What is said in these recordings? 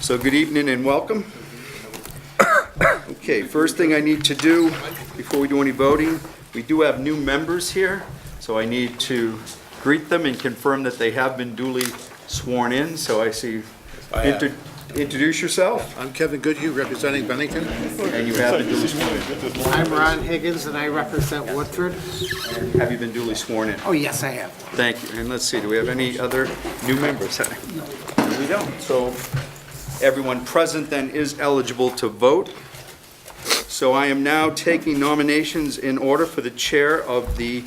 So good evening and welcome. Okay, first thing I need to do before we do any voting, we do have new members here, so I need to greet them and confirm that they have been duly sworn in. So I see, introduce yourself, I'm Kevin Goodhue, representing Bennington. and you have been duly sworn in. I'm Ron Higgins, and I represent Woodford. And have you been duly sworn in? Oh, yes, I have. Thank you. And let's see, do we have any other new members? No. We don't. So everyone present then is eligible to vote. So I am now taking nominations in order for the chair of the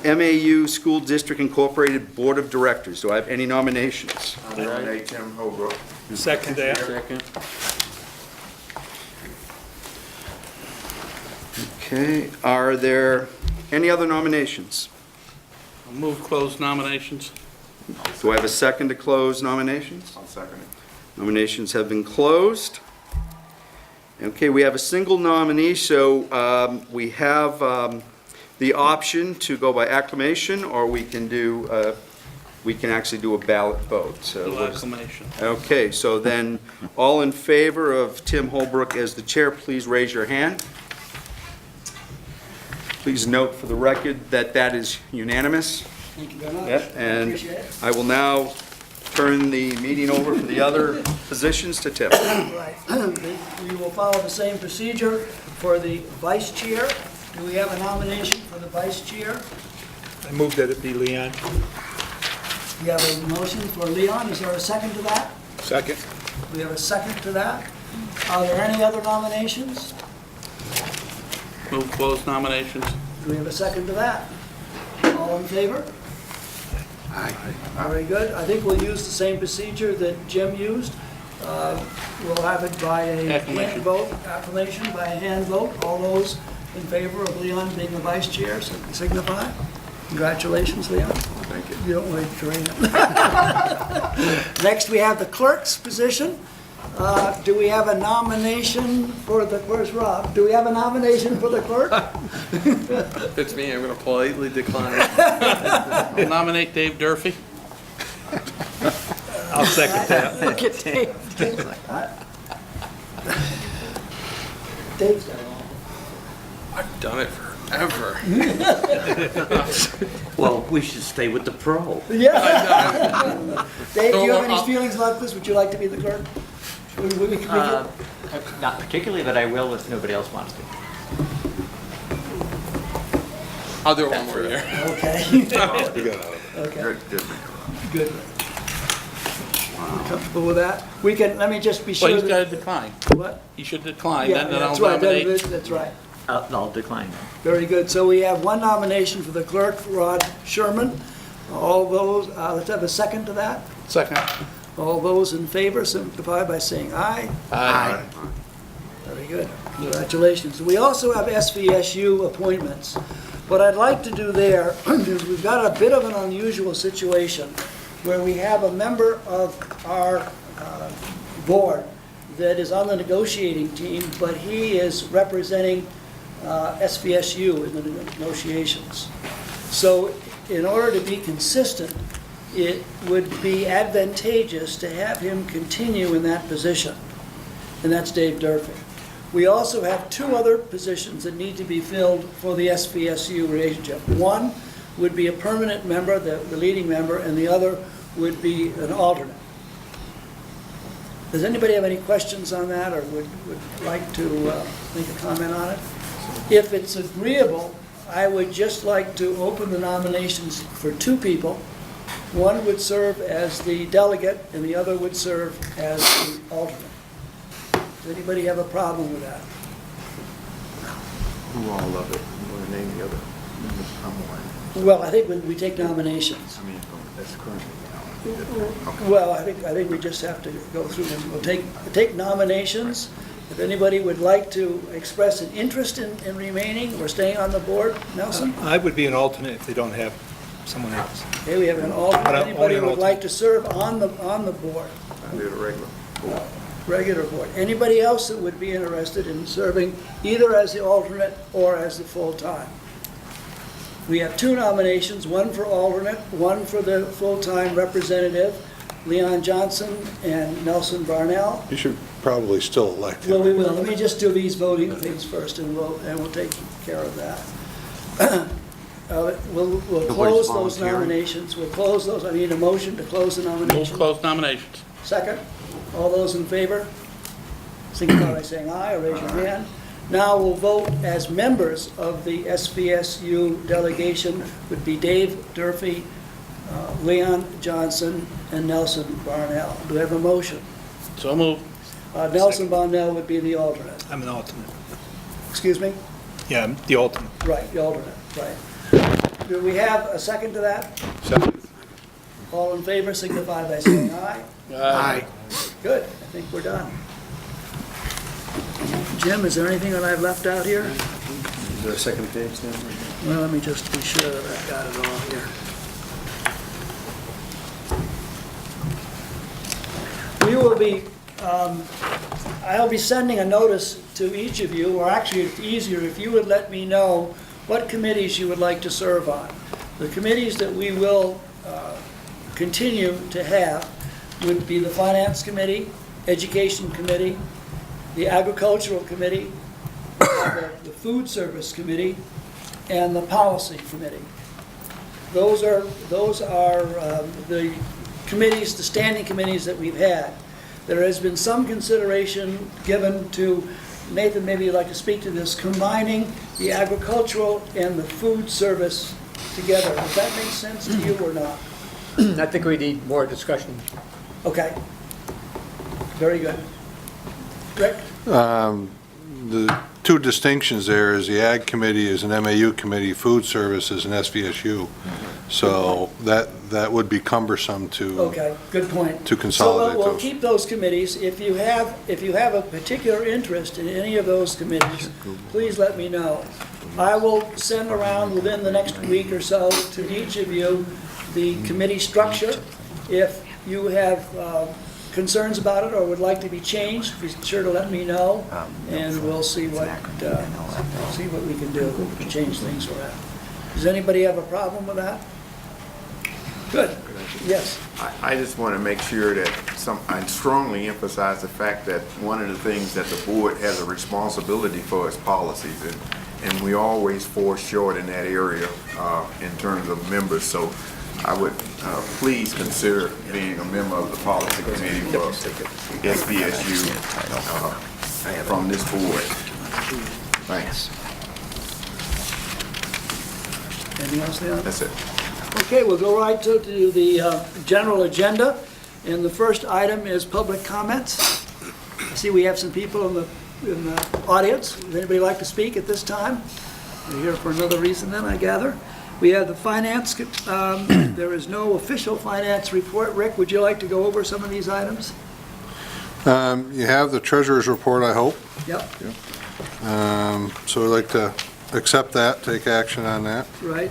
MAU School District Incorporated Board of Directors. Do I have any nominations? I nominate Tim Holbrook. Second that. Second. Okay, are there any other nominations? Move closed nominations. Do I have a second to close nominations? I'll second it. Nominations have been closed. Okay, we have a single nominee, so we have the option to go by acclamation, or we can actually do a ballot vote. So, Acclamation. okay, so then, all in favor of Tim Holbrook as the chair, please raise your hand. Please note for the record that that is unanimous. Thank you very much. Yep, and Appreciate it. I will now turn the meeting over for the other positions to Tim. Right. We will follow the same procedure for the vice chair. Do we have a nomination for the vice chair? I move that it be Leon. We have a motion for Leon. Is there a second to that? Second. We have a second to that. Are there any other nominations? Move closed nominations. Do we have a second to that? All in favor? Aye. Very good. I think we'll use the same procedure that Jim used. We'll have it by a Acclamation. hand vote, acclamation by a hand vote. All those in favor of Leon being the vice chair, signify. Congratulations, Leon. Thank you. You don't wait to train him. Next, we have the clerk's position. Do we have a nomination for the, where's Rob? Do we have a nomination for the clerk? It's me, I'm gonna politely decline. I'll nominate Dave Durfee. I'll second that. Look at Dave. Dave's got it all. I've done it forever. Well, we should stay with the pro. Yeah. Dave, do you have any So, feelings about this? Would you like to be the clerk? Not particularly, but I will if nobody else wants to. I'll do it one more year. Okay. You got it. Okay, Good. good. Comfortable with that? We can, let me just be Well, sure he's got that, to decline. what? He should decline, Yeah, then I'll that's right, nominate. that's right. I'll decline that. Very good. So we have one nomination for the clerk, Rod Sherman. All those, let's have a second to that. Second. All those in favor signify by saying aye. Aye. Very good. Congratulations. We also have SVSU appointments. What I'd like to do there is we've got a bit of an unusual situation where we have a member of our board that is on the negotiating team, but he is representing SVSU in the negotiations. So in order to be consistent, it would be advantageous to have him continue in that position, and that's Dave Durfee. We also have two other positions that need to be filled for the SVSU relationship. One would be a permanent member, the leading member, and the other would be an alternate. Does anybody have any questions on that, or would like to make a comment on it? If it's agreeable, I would just like to open the nominations for two people. One would serve as the delegate, and the other would serve as the alternate. Does anybody have a problem with that? Who all love it? You want to name the other members? I'm one. Well, I think we take nominations. I mean, that's currently now. Well, I think we just have to go through them. We'll take nominations. If anybody would like to express an interest in remaining or staying on the board, Nelson? I would be an alternate if they don't have someone else. Okay, we have an alternate. But I'm Anybody only an would like to serve on the board, I did a regular. regular board? Anybody else that would be interested in serving either as the alternate or as the full-time? We have two nominations, one for alternate, one for the full-time representative. Leon Johnson and Nelson Barnell. You should probably still elect Well, him. we will. Let me just do these voting things first, and we'll take care of that. We'll close those nominations. We'll close those. I need a motion to close the Move nominations. close nominations. Second. All those in favor, signify by saying aye or raise your hand. Now we'll vote as members of the SVSU delegation would be Dave Durfee, Leon Johnson, and Nelson Barnell. Do we have a motion? So move. Nelson Barnell would be the alternate. I'm an alternate. Excuse me? Yeah, I'm the alternate. Right, the alternate, right. Do we have a second to that? Second. All in favor, signify by saying aye. Aye. Good, I think we're done. Jim, is there anything that I've left out here? Is there a second page then? Well, let me just be sure that I've got it all here. We will be, I'll be sending a notice to each of you, or actually it's easier if you would let me know what committees you would like to serve on. The committees that we will continue to have would be the Finance Committee, Education Committee, the Agricultural Committee, the Food Service Committee, and the Policy Committee. Those are the committees, the standing committees that we've had. There has been some consideration given to, Nathan, maybe you'd like to speak to this, combining the agricultural and the food service together. Does that make sense to you or not? I think we need more discussion. Okay. Very good. Rick? The two distinctions there is the Ag Committee is an MAU committee, Food Service is an SVSU. So that would be cumbersome to, Okay, good point. to consolidate So we'll those. keep those committees. If you have a particular interest in any of those committees, please let me know. I will send around within the next week or so to each of you the committee structure. If you have concerns about it or would like to be changed, be sure to let me know, and we'll see what we can do to change things around. Does anybody have a problem with that? Good. Yes. I just want to make sure that I strongly emphasize the fact that one of the things that the board has a responsibility for is policies, and we always fall short in that area in terms of members. So I would please consider being a member of the policy committee for SVSU from this board. Thanks. Anything else, Leon? That's it. Okay, we'll go right to the general agenda, and the first item is public comments. I see we have some people in the audience. Would anybody like to speak at this time? You're here for another reason then, I gather. We have the finance, there is no official finance report. Rick, would you like to go over some of these items? You have the treasurer's report, I hope. Yep, So we'd like to accept that, take action on that. right.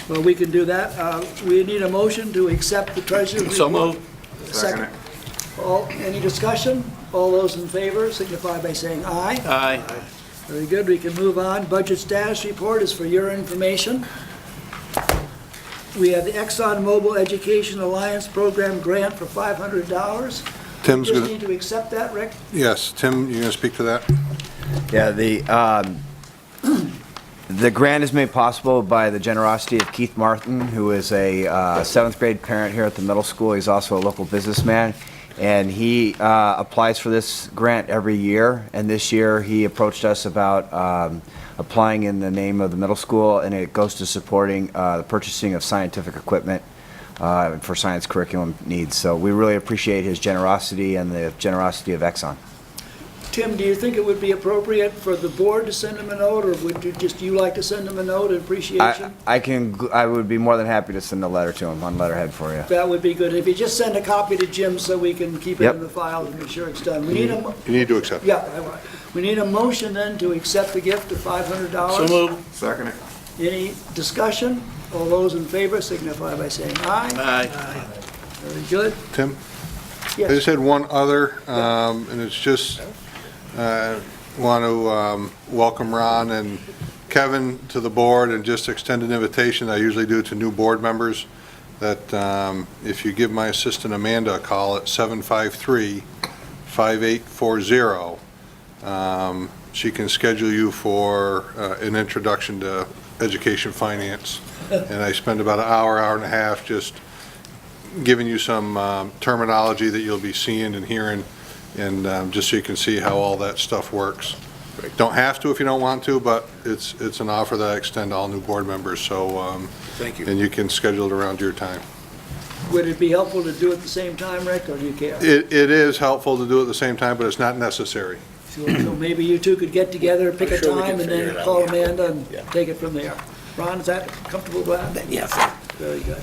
Well, we can do that. We need a motion to accept the treasurer's report. So move. Second. Any discussion? All those in favor signify by saying aye. Aye. Very good, we can move on. Budget status report is for your information. We have the ExxonMobil Education Alliance Program grant for $500. Tim's Just gonna, need to accept that, Rick? yes, Tim, you gonna speak to that? Yeah, the grant is made possible by the generosity of Keith Martin, who is a seventh grade parent here at the middle school. He's also a local businessman, and he applies for this grant every year. And this year, he approached us about applying in the name of the middle school, and it goes to supporting the purchasing of scientific equipment for science curriculum needs. So we really appreciate his generosity and the generosity of Exxon. Tim, do you think it would be appropriate for the board to send him a note, or would you like to send him a note in appreciation? I would be more than happy to send a letter to him on letterhead for you. That would be good. If you just send a copy to Jim so we can keep it Yep. in the file and be sure it's done. We need a, You need to accept it. yeah, we need a motion then to accept the gift of $500. So move. Second it. Any discussion? All those in favor signify by saying aye. Aye. Very good. Tim? I Yes. just had one other, and it's just, want to welcome Ron and Kevin to the board and just extend an invitation I usually do to new board members that if you give my assistant Amanda a call at 753-5840, she can schedule you for an introduction to education finance. And I spend about an hour, hour and a half just giving you some terminology that you'll be seeing and hearing, and just so you can see how all that stuff works. Don't have to if you don't want to, but it's an offer that I extend to all new board members, so. Thank you. And you can schedule it around your time. Would it be helpful to do it at the same time, Rick, or do you care? It is helpful to do it at the same time, but it's not necessary. So maybe you two could get together, pick a sure we can time, and figure then it out, call yeah. Amanda and take it from there. Ron, is that comfortable with that? Yes. Very good.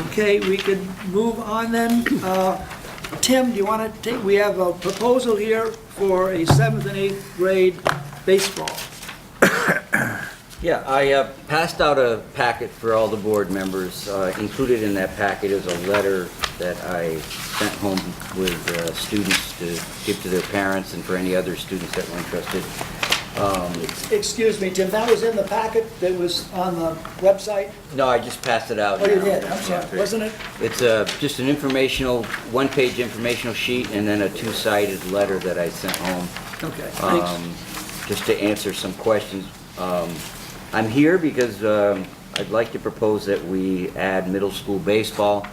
Okay, we can move on then. Tim, do you want to take, we have a proposal here for a 7th and 8th grade baseball. Yeah, I passed out a packet for all the board members. Included in that packet is a letter that I sent home with students to give to their parents and for any other students that were interested. Excuse me, Tim, that was in the packet that was on the website? No, I just passed it out Oh, you now. did, I'm sorry, wasn't it? It's just an informational, one-page informational sheet and then a two-sided letter that I sent home. Okay, thanks. Just to answer some questions. I'm here because I'd like to propose that we add middle school baseball.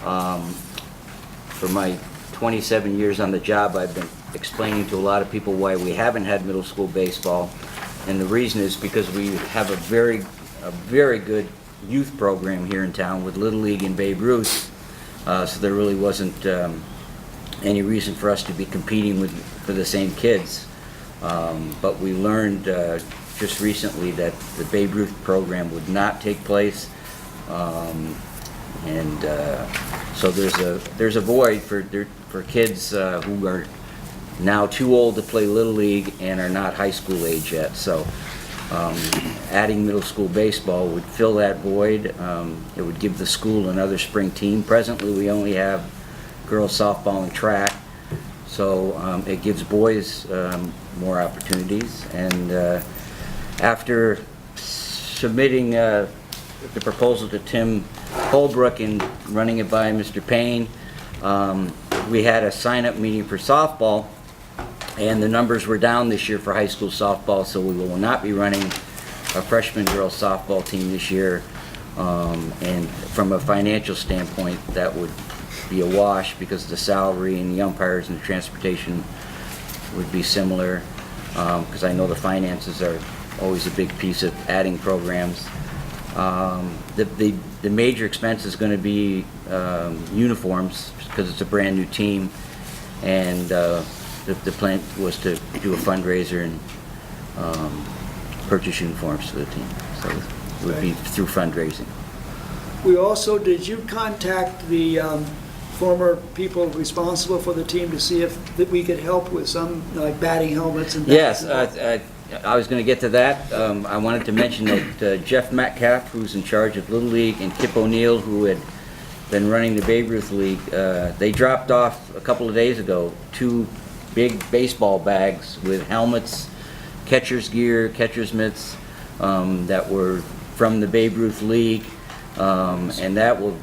For my 27 years on the job, I've been explaining to a lot of people why we haven't had middle school baseball. And the reason is because we have a very good youth program here in town with Little League and Babe Ruth. So there really wasn't any reason for us to be competing for the same kids. But we learned just recently that the Babe Ruth program would not take place. So there's a void for kids who are now too old to play Little League and are not high school age yet. So adding middle school baseball would fill that void. It would give the school another spring team. Presently, we only have girls softball and track. So it gives boys more opportunities. And after submitting the proposal to Tim Holbrook and running it by Mr. Payne, we had a sign-up meeting for softball, and the numbers were down this year for high school softball, so we will not be running a freshman girls softball team this year. And from a financial standpoint, that would be a wash because the salary and the umpires and the transportation would be similar, because I know the finances are always a big piece of adding programs. The major expense is going to be uniforms because it's a brand new team, and the plan was to do a fundraiser and purchase uniforms for the team. So it would be through fundraising. We also, did you contact the former people responsible for the team to see if that we could help with some like batting helmets and Yes, bats? I was going to get to that. I wanted to mention that Jeff Metcalf, who's in charge of Little League, and Kip O'Neill, who had been running the Babe Ruth League, they dropped off a couple of days ago 2 big baseball bags with helmets, catcher's gear, catcher's mitts that were from the Babe Ruth League, and that will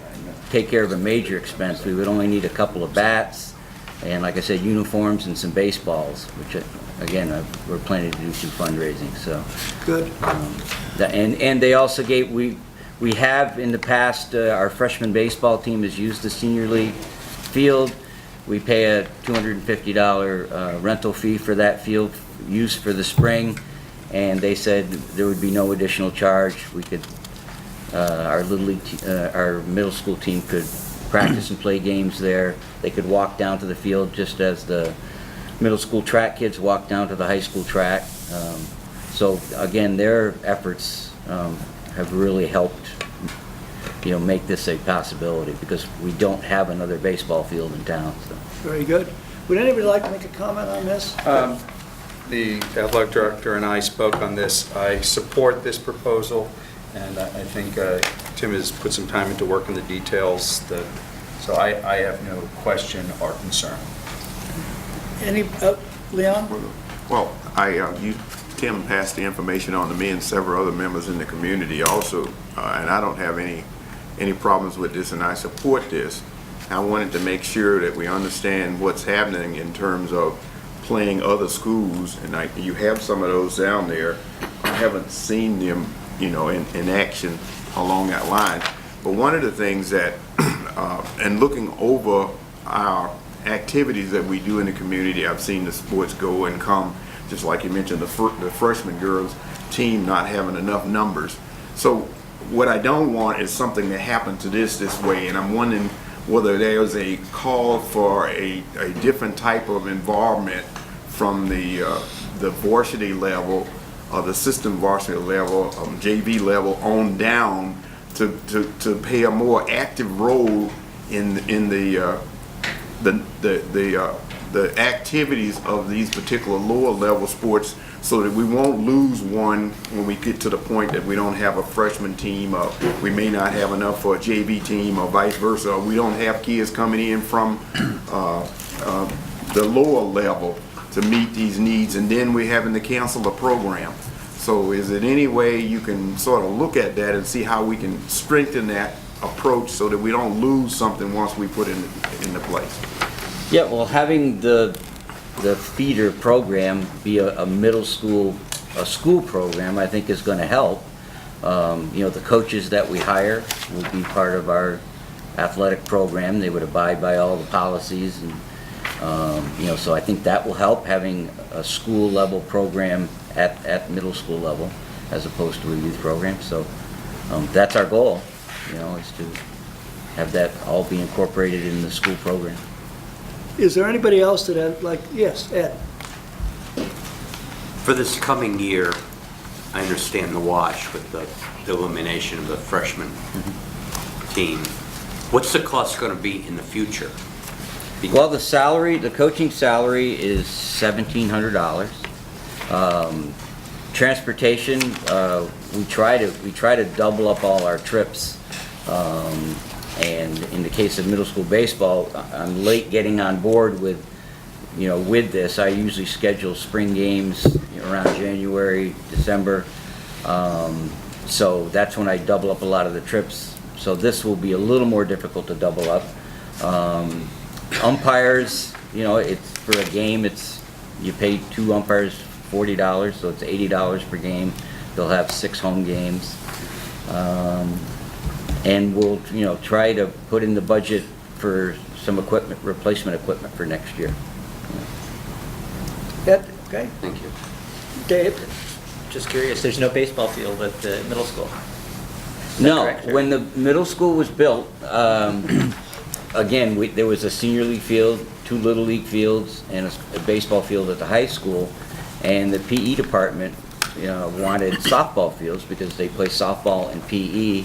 take care of a major expense. We would only need a couple of bats, and like I said, uniforms and some baseballs, which again, we're planning to do some fundraising, so. Good. And they also gave, we have in the past, our freshman baseball team has used the senior league field. We pay a $250 rental fee for that field use for the spring, and they said there would be no additional charge. We could, our Little League, our middle school team could practice and play games there. They could walk down to the field just as the middle school track kids walk down to the high school track. So again, their efforts have really helped, make this a possibility because we don't have another baseball field in town. So. Very good. Would anybody like to make a comment on this? The athletic director and I spoke on this. I support this proposal, and I think Tim has put some time into working the details. So I have no question or concern. Any, Leon? Well, Tim passed the information on to me and several other members in the community also, and I don't have any any problems with this, and I support this. I wanted to make sure that we understand what's happening in terms of playing other schools, and you have some of those down there. I haven't seen them, you know, in action along that line. But one of the things that, and looking over our activities that we do in the community, I've seen the sports go and come, just like you mentioned, the freshman girls team not having enough numbers. So what I don't want is something to happen to this way, and I'm wondering whether there's a call for a different type of involvement from the varsity level, or the system varsity level, JV level on down, to play a more active role in the activities of these particular lower level sports, so that we won't lose one when we get to the point that we don't have a freshman team, or we may not have enough for a JV team, or vice versa, or we don't have kids coming in from the lower level to meet these needs, and then we're having to cancel the program. So is it any way you can sort of look at that and see how we can strengthen that approach so that we don't lose something once we put it into place? Yeah, well, having the feeder program be a middle school, a school program, I think is going to help. You know, the coaches that we hire will be part of our athletic program. They would abide by all the policies, and you know, so I think that will help, having a school level program at middle school level as opposed to a youth program. So that's our goal, you know, is to have that all be incorporated in the school program. Is there anybody else that had, like, yes, Ed? For this coming year, I understand the wash with the elimination of the freshman team. What's the cost going to be in the future? Well, the salary, the coaching salary is $1,700. Transportation, we try to double up all our trips. And in the case of middle school baseball, I'm late getting on board with, you know, with this. I usually schedule spring games around January, December. So that's when I double up a lot of the trips. So this will be a little more difficult to double up. Umpires, you know, it's for a game, you pay 2 umpires $40, so it's $80 per game. They'll have 6 home games. And we'll, you know, try to put in the budget for some equipment, replacement equipment for next year. Ed, okay. Thank you. Dave? Just curious, there's no baseball field at the middle school? No, correct, or- when the middle school was built, again, there was a senior league field, 2 little league fields, and a baseball field at the high school. And the PE department, you know, wanted softball fields because they play softball and PE.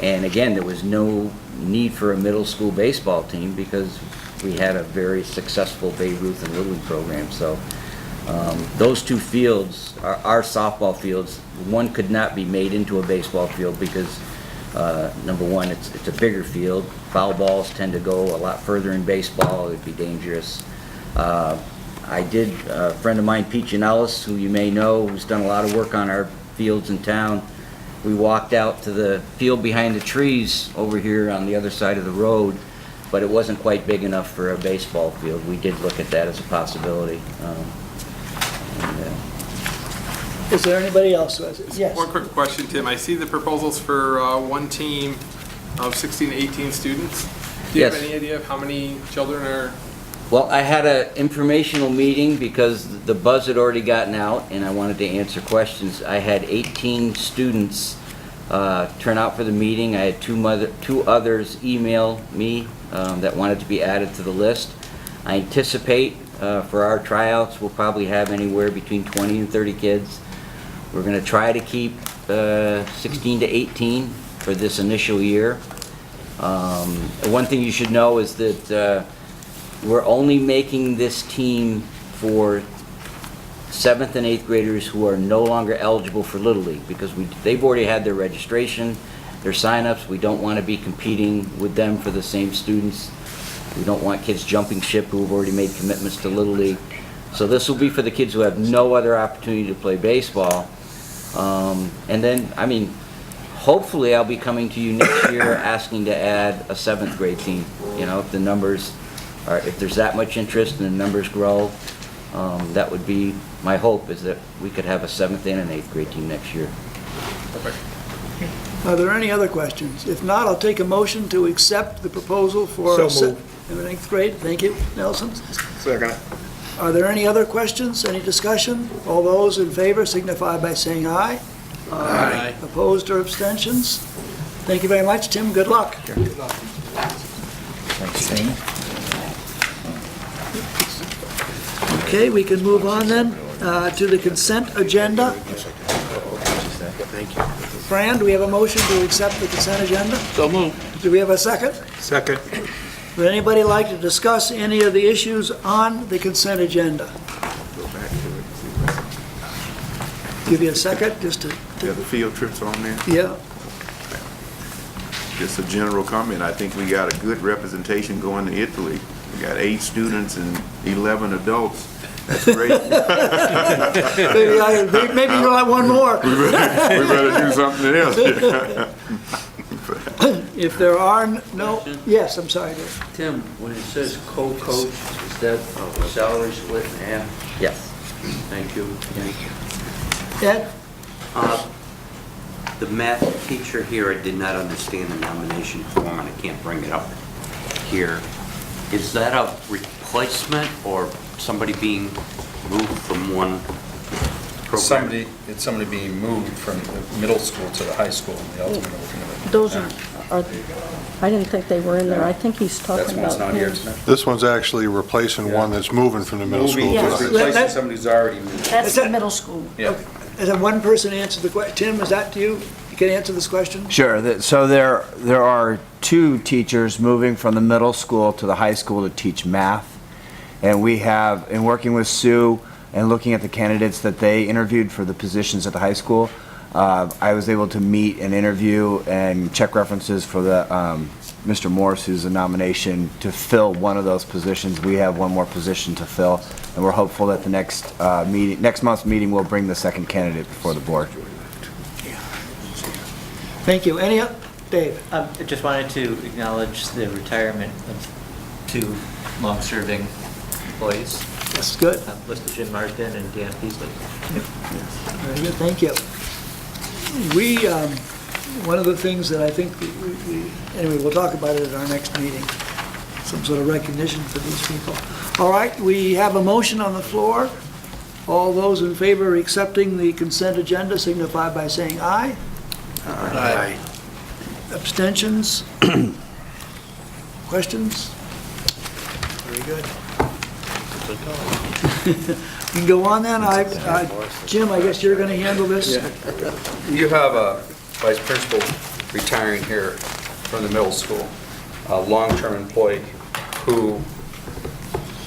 And again, there was no need for a middle school baseball team because we had a very successful Babe Ruth and Little League program. So those 2 fields, our softball fields, one could not be made into a baseball field because number one, it's a bigger field. Foul balls tend to go a lot further in baseball. It'd be dangerous. A friend of mine, Pete Janellis, who you may know, who's done a lot of work on our fields in town. We walked out to the field behind the trees over here on the other side of the road, but it wasn't quite big enough for a baseball field. We did look at that as a possibility. Is there anybody else who has it? Yes. One quick question, Tim. I see the proposals for one team of 16 to 18 students. Do you have Yes. any idea of how many children are? Well, I had an informational meeting because the buzz had already gotten out and I wanted to answer questions. I had 18 students turn out for the meeting. I had 2 others email me that wanted to be added to the list. I anticipate for our tryouts, we'll probably have anywhere between 20 and 30 kids. We're going to try to keep 16 to 18 for this initial year. One thing you should know is that we're only making this team for 7th and 8th graders who are no longer eligible for Little League because they've already had their registration, their sign-ups. We don't want to be competing with them for the same students. We don't want kids jumping ship who have already made commitments to Little League. So this will be for the kids who have no other opportunity to play baseball. And then, I mean, hopefully I'll be coming to you next year asking to add a 7th grade team. You know, if the numbers are, if there's that much interest and the numbers grow, that would be, my hope is that we could have a 7th and an 8th grade team next year. Are there any other questions? If not, I'll take a motion to accept the proposal for So moved. 7th and 8th grade. Thank you, Nelson. Second. Are there any other questions, any discussion? All those in favor signify by saying aye. Aye. Opposed or abstentions? Thank you very much, Tim, good luck. Okay, we can move on then to the consent agenda. Fran, do we have a motion to accept the consent agenda? So moved. Do we have a second? Second. Would anybody like to discuss any of the issues on the consent agenda? Go back to it. Give you a second, just to, Yeah, the field trips on there. yeah. Just a general comment, I think we got a good representation going to Italy. We got 8 students and 11 adults. That's great. Maybe you'll have one more. We better do something else. If there are no, yes, I'm sorry, Dave. Tim, when it says co-coach, is that salary split in half? Yes. Thank you. Ed? The math teacher here, I did not understand the nomination form, and I can't bring it up here. Is that a replacement or somebody being moved from one program? It's somebody being moved from the middle school to the high school, and the ultimate looking at it. Those are, I didn't think they were in there. I think he's talking That's about one's not here him. tonight. This one's actually replacing one that's moving from the middle school Moving to the is high. replacing somebody who's already moved. That's the middle school. Yeah. Has that one person answered the question? Tim, is that you? You can answer this question? Sure. So there are 2 teachers moving from the middle school to the high school to teach math. And we have, in working with Sue and looking at the candidates that they interviewed for the positions at the high school, I was able to meet and interview and check references for the Mr. Morse, who's a nomination to fill one of those positions. We have one more position to fill, and we're hopeful that the next month's meeting will bring the second candidate before the board. Thank you. Any, Dave? I just wanted to acknowledge the retirement of 2 long-serving employees, That's good. listed Jim Marsden and Dan Peasley. Very good, thank you. We, one of the things that I think anyway, we'll talk about it at our next meeting, some sort of recognition for these people. All right, we have a motion on the floor. All those in favor of accepting the consent agenda signify by saying aye. Aye. Abstentions? Questions? Very good. You can go on then. Jim, I guess you're going to handle this? You have a vice principal retiring here from the middle school, a long-term employee who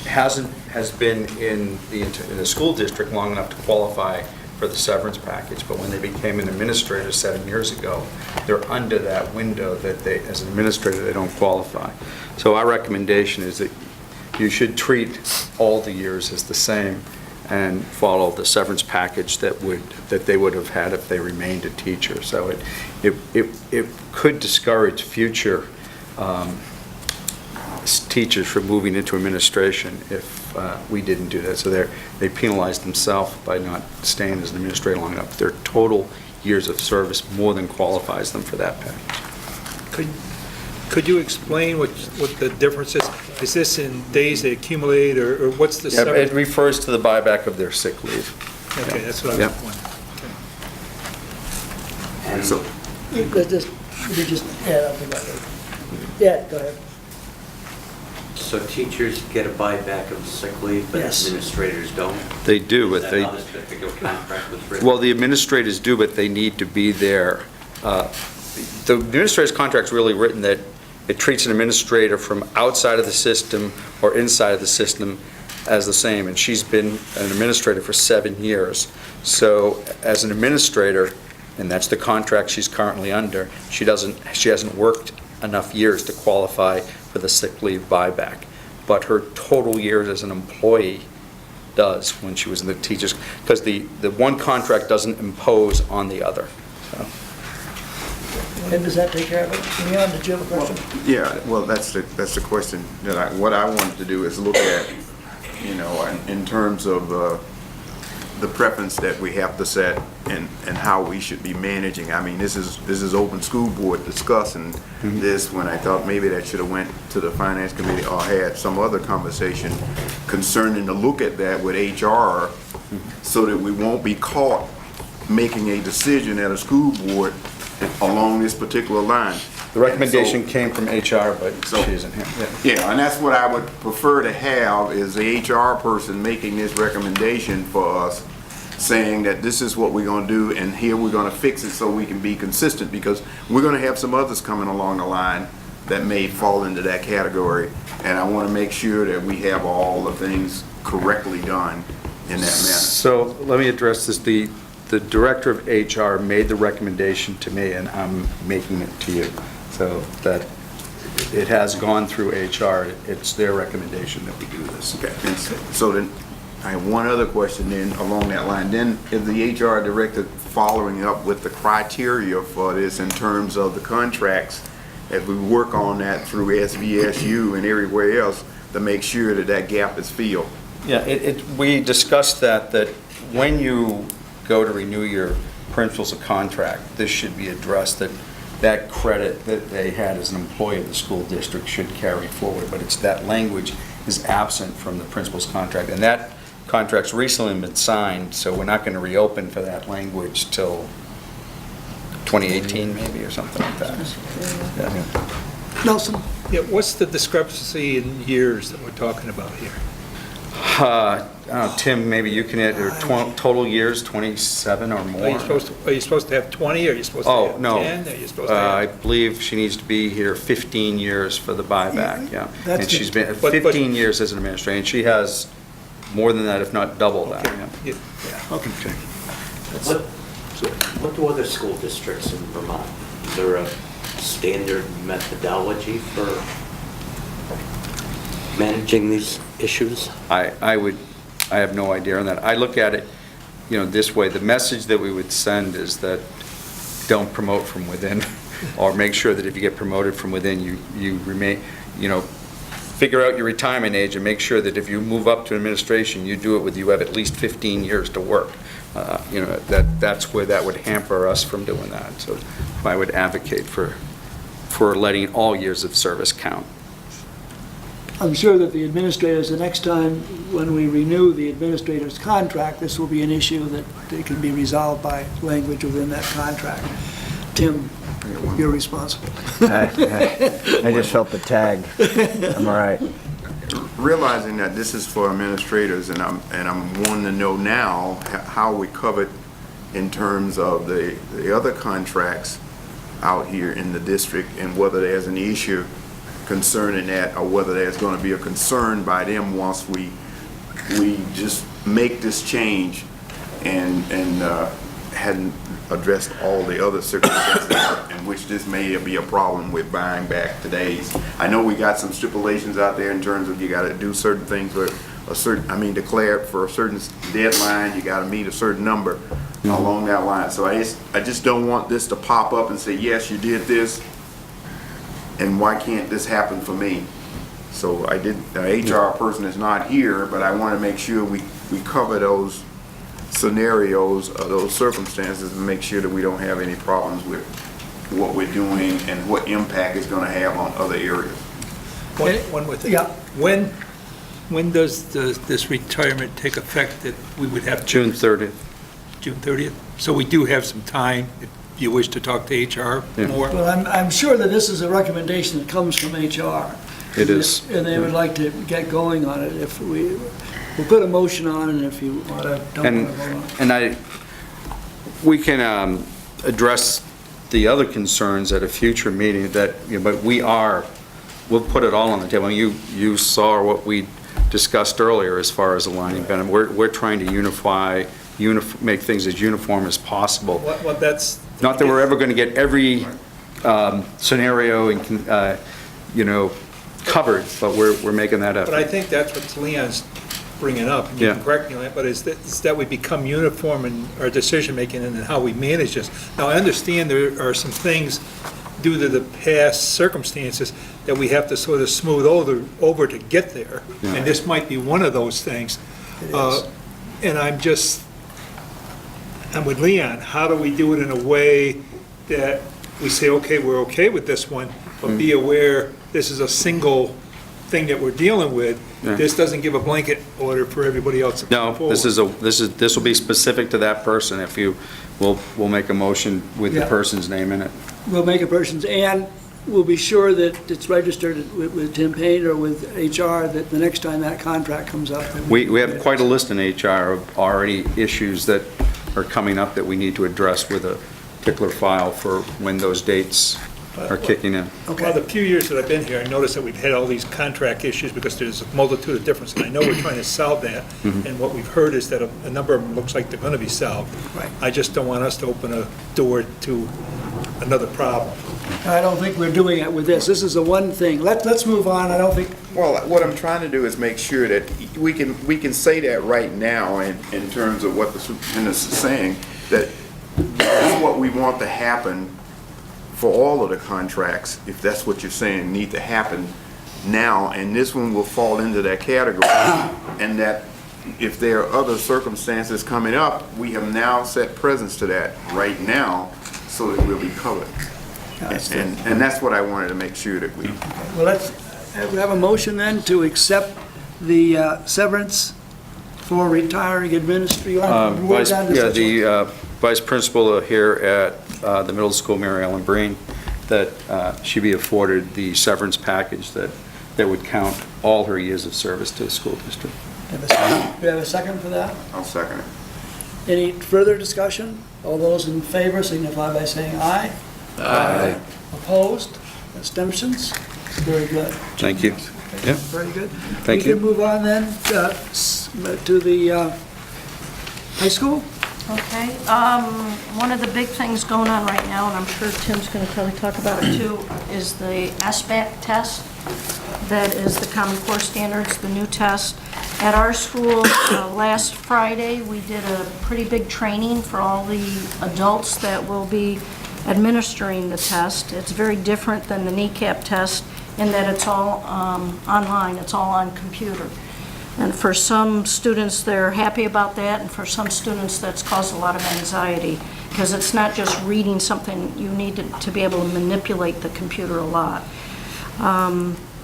has been in the school district long enough to qualify for the severance package, but when they became an administrator 7 years ago, they're under that window that they, as an administrator, they don't qualify. So our recommendation is that you should treat all the years as the same and follow the severance package that they would have had if they remained a teacher. So it could discourage future teachers from moving into administration if we didn't do that. So they penalized themselves by not staying as an administrator long enough. Their total years of service more than qualifies them for that package. Could you explain what the difference is? Is this in days they accumulate, or what's the Yeah, severance? it refers to the buyback of their sick leave. Okay, that's what I Yeah. was wondering. And So, You just add up about it. Yeah, go ahead. so teachers get a buyback of sick leave, but Yes. administrators don't? They do, Is but that how this particular contract was written? well, the administrators do, but they need to be there. The administrator's contract's really written that it treats an administrator from outside of the system or inside of the system as the same, and she's been an administrator for 7 years. So as an administrator, and that's the contract she's currently under, she hasn't worked enough years to qualify for the sick leave buyback. But her total years as an employee does when she was in the teachers, because the one contract doesn't impose on the other. So. And does that take care of it? Leon, did you have a question? Yeah, well, that's the question that what I wanted to do is look at, you know, in terms of the preference that we have to set and how we should be managing. I mean, this is open school board discussing this when I thought maybe that should have went to the finance committee or had some other conversation concerning the look at that with HR so that we won't be caught making a decision at a school board along this particular line. The recommendation came from HR, but she isn't here. Yeah, and that's what I would prefer to have, is the HR person making this recommendation for us, saying that this is what we're gonna do, and here we're gonna fix it so we can be consistent, because we're gonna have some others coming along the line that may fall into that category, and I wanna make sure that we have all the things correctly done in that manner. So let me address this. The director of HR made the recommendation to me, and I'm making it to you. So that it has gone through HR. It's their recommendation that we do this. Okay, and so then, I have one other question then along that line. Then, is the HR director following up with the criteria for this in terms of the contracts, as we work on that through SVSU and everywhere else, to make sure that that gap is filled? Yeah, we discussed that when you go to renew your principals of contract, this should be addressed, that credit that they had as an employee of the school district should carry forward, but it's that language is absent from the principal's contract, and that contract's recently been signed, so we're not going to reopen for that language till 2018 maybe, or something like that. Yeah. Nelson? Yeah, what's the discrepancy in years that we're talking about here? I don't know, Tim, maybe you can add, total years, 27 or more. Are you supposed to have 20, or are you supposed to have 10? No. Are you supposed to I have... believe she needs to be here 15 years for the buyback, yeah. That's And she's been But- 15 years as an administrator, and she has more than that, if not double that, yeah. Yeah. Okay. What do other school districts in Vermont? Is there a standard methodology for managing these issues? I have no idea on that. I look at it, you know, this way. The message that we would send is that don't promote from within, or make sure that if you get promoted from within, you remain, you know, figure out your retirement age and make sure that if you move up to administration, you do it with, you have at least 15 years to work. You know, that's where that would hamper us from doing that. So I would advocate for letting all years of service count. I'm sure that the administrators, the next time when we renew the administrator's contract, this will be an issue that it can be resolved by language within that contract. Tim, you're responsible. I just felt the tag. I'm all right. Realizing that this is for administrators, and I'm wanting to know now how we covered in terms of the other contracts out here in the district, and whether there's an issue concerning that, or whether there's going to be a concern by them once we just make this change and hadn't addressed all the other circumstances in which this may be a problem with buying back today's. I know we got some stipulations out there in terms of you got to do certain things with a certain, declare for a certain deadline, you got to meet a certain number along that line. So I just don't want this to pop up and say, yes, you did this, and why can't this happen for me? So the HR person is not here, but I want to make sure we cover those scenarios or those circumstances and make sure that we don't have any problems with what we're doing and what impact it's going to have on other areas. One more thing. Yeah. When does this retirement take effect that we would have? June 30th. June 30th? So we do have some time if you wish to talk to HR more? Well, I'm sure that this is a recommendation that comes from HR. It is. And they would like to get going on it. If we'll put a motion on, and if you don't want to vote on it. And we can address the other concerns at a future meeting that, you know, but we'll put it all on the table. You saw what we discussed earlier as far as aligning benefits. We're trying to make things as uniform as possible. Well, that's... Not that we're ever going to get every scenario and, covered, but we're making that effort. But I think that's what Leon's bringing up, and you Yeah. can correct me on that, but is that we become uniform in our decision-making and in how we manage this. Now, I understand there are some things due to the past circumstances that we have to sort of smooth over to get there, and this might be one of those things. And I'm with Leon, how do we do it in a way that we say, okay, we're okay with this one, but be aware this is a single thing that we're dealing with. Yeah. This doesn't give a blanket order for everybody else to come No, forward. this will be specific to that person. If you, we'll make a motion with the Yeah. person's name in it. We'll make a person's, and we'll be sure that it's registered with Tim Payne or with HR, that the next time that contract comes up. that We have quite a list in HR of already issues that are coming up that we need to address with a particular file for when those dates are kicking in. Well, the few years that I've been here, I noticed that we've had all these contract issues because there's a multitude of difference, and I know we're trying to solve that. And what we've heard is that a number of them looks like they're going to be solved. Right. I just don't want us to open a door to another problem. I don't think we're doing it with this. This is the one thing. Let's move on. I don't think, Well, what I'm trying to do is make sure that we can say that right now in terms of what the superintendent is saying, that this is what we want to happen for all of the contracts, if that's what you're saying, need to happen now, and this one will fall into that category. And that if there are other circumstances coming up, we have now set presence to that right now, so that we'll be covered. And that's what I wanted to make sure that we. well, let's have a motion then to accept the severance for retiring administrator. The vice principal here at the middle school, Mary Ellen Breen, that she be afforded the severance package that would count all her years of service to the school district. Do you have a second for that? I'll second it. Any further discussion? All those in favor signify by saying aye. Aye. Opposed? Abstentions? Very good. Thank you. Yeah. Very good. Thank We you. can move on then to the high school. Okay, one of the big things going on right now, and I'm sure Tim's going to probably talk about it too, is the SBAC test. That is the Common Core Standards, the new test. At our school, last Friday, we did a pretty big training for all the adults that will be administering the test. It's very different than the kneecap test in that it's all online, it's all on computer. And for some students, they're happy about that, and for some students, that's caused a lot of anxiety, because it's not just reading something, you need to be able to manipulate the computer a lot.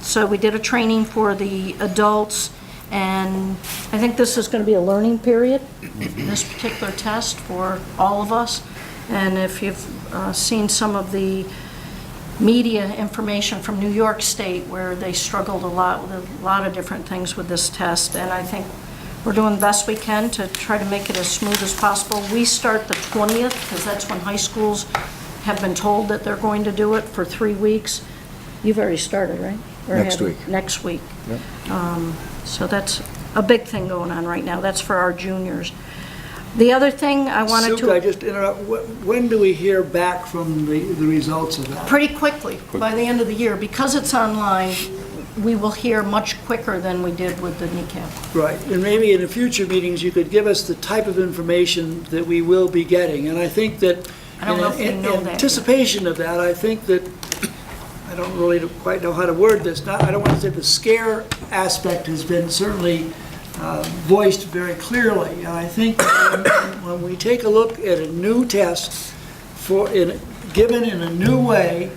So we did a training for the adults, and I think this is going to be a learning period, this particular test for all of us. And if you've seen some of the media information from New York State, where they struggled a lot with a lot of different things with this test, and I think we're doing the best we can to try to make it as smooth as possible. We start the 20th, because that's when high schools have been told that they're going to do it for 3 weeks. You've already started, right? Or Next have you? week. Next week. Yep. So that's a big thing going on right now. That's for our juniors. The other thing I wanted Sue, could I to, just interrupt? When do we hear back from the results of that? pretty quickly, by the end of the year, because it's online, we will hear much quicker than we did with the kneecap. Right, and maybe in the future meetings, you could give us the type of information that we will be getting. And I think that, I don't know if we know in that yet. anticipation of that, I think that, I don't really quite know how to word this, I don't want to say the scare aspect has been certainly voiced very clearly. And I think when we take a look at a new test given in a new way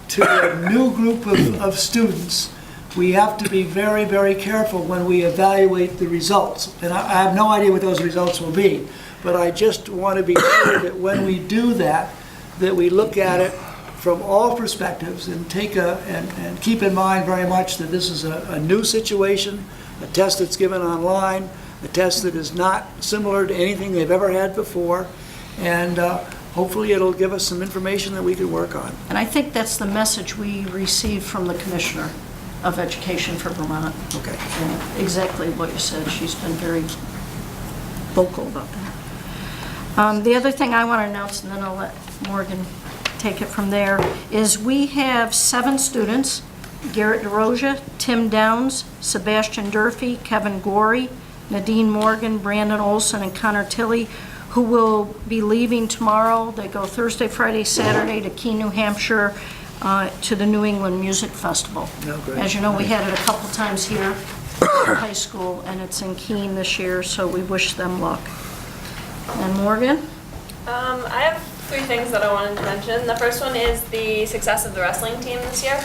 to a new group of students, we have to be very, very careful when we evaluate the results. And I have no idea what those results will be, but I just want to be clear that when we do that, that we look at it from all perspectives and and keep in mind very much that this is a new situation, a test that's given online, a test that is not similar to anything they've ever had before, and hopefully it'll give us some information that we can work on. And I think that's the message we received from the Commissioner of Education for Vermont. Okay. And exactly what you said. She's been very vocal about that. The other thing I want to announce, and then I'll let Morgan take it from there, is we have 7 students: Garrett DeRosia, Tim Downs, Sebastian Durfee, Kevin Gorey, Nadine Morgan, Brandon Olson, and Connor Tilley, who will be leaving tomorrow. They go Thursday, Friday, Saturday to Keene, New Hampshire, to the New England Music Festival. Oh, great. As you know, we had it a couple times here at high school, and it's in Keene this year, so we wish them luck. And Morgan? I have 3 things that I wanted to mention. The first one is the success of the wrestling team this year.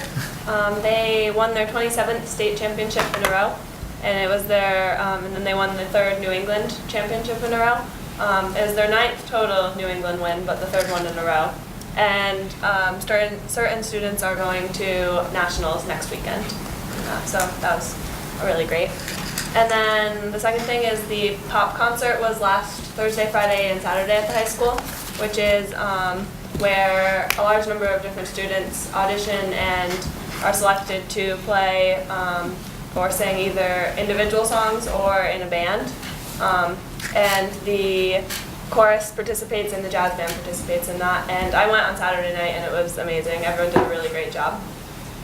They won their 27th state championship in a row, and it was their, and then they won the 3rd New England championship in a row. It was their 9th total New England win, but the 3rd one in a row. And certain students are going to nationals next weekend, so that was really great. And then the second thing is the pop concert was last Thursday, Friday, and Saturday at the high school, which is where a large number of different students audition and are selected to play or sing either individual songs or in a band. And the chorus participates and the jazz band participates in that. And I went on Saturday night and it was amazing. Everyone did a really great job.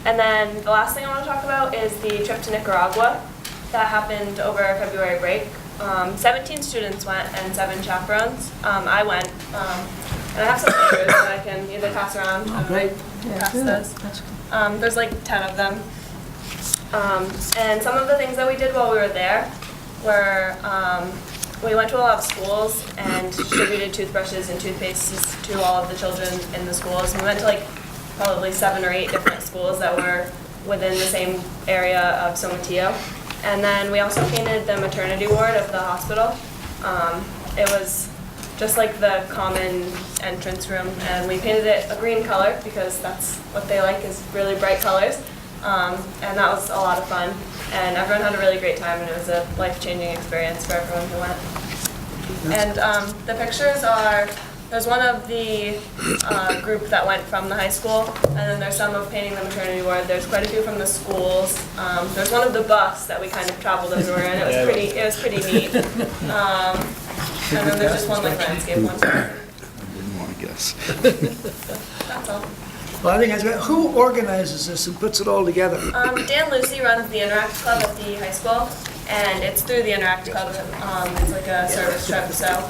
And then the last thing I want to talk about is the trip to Nicaragua that happened over February break. 17 students went and 7 chaperones. I went, and I have some pictures that I can either pass around. Great. Pass those. There's like 10 of them. And some of the things that we did while we were there were we went to a lot of schools and distributed toothbrushes and toothpastes to all of the children in the schools. We went to like probably 7 or 8 different schools that were within the same area of Somatillo. And then we also painted the maternity ward of the hospital. It was just like the common entrance room, and we painted it a green color because that's what they like, is really bright colors. And that was a lot of fun, and everyone had a really great time, and it was a life-changing experience for everyone who went. And the pictures are, there's one of the group that went from the high school, and then there's some of painting the maternity ward. There's quite a few from the schools. There's one of the bus that we kind of traveled everywhere in. It was pretty neat. And then there's just one like landscape one. I didn't want to guess. That's all. Well, I think who organizes this and puts it all together? Dan Lucy runs the Interact Club at the high school, and it's through the Interact Club. It's like a service trip, so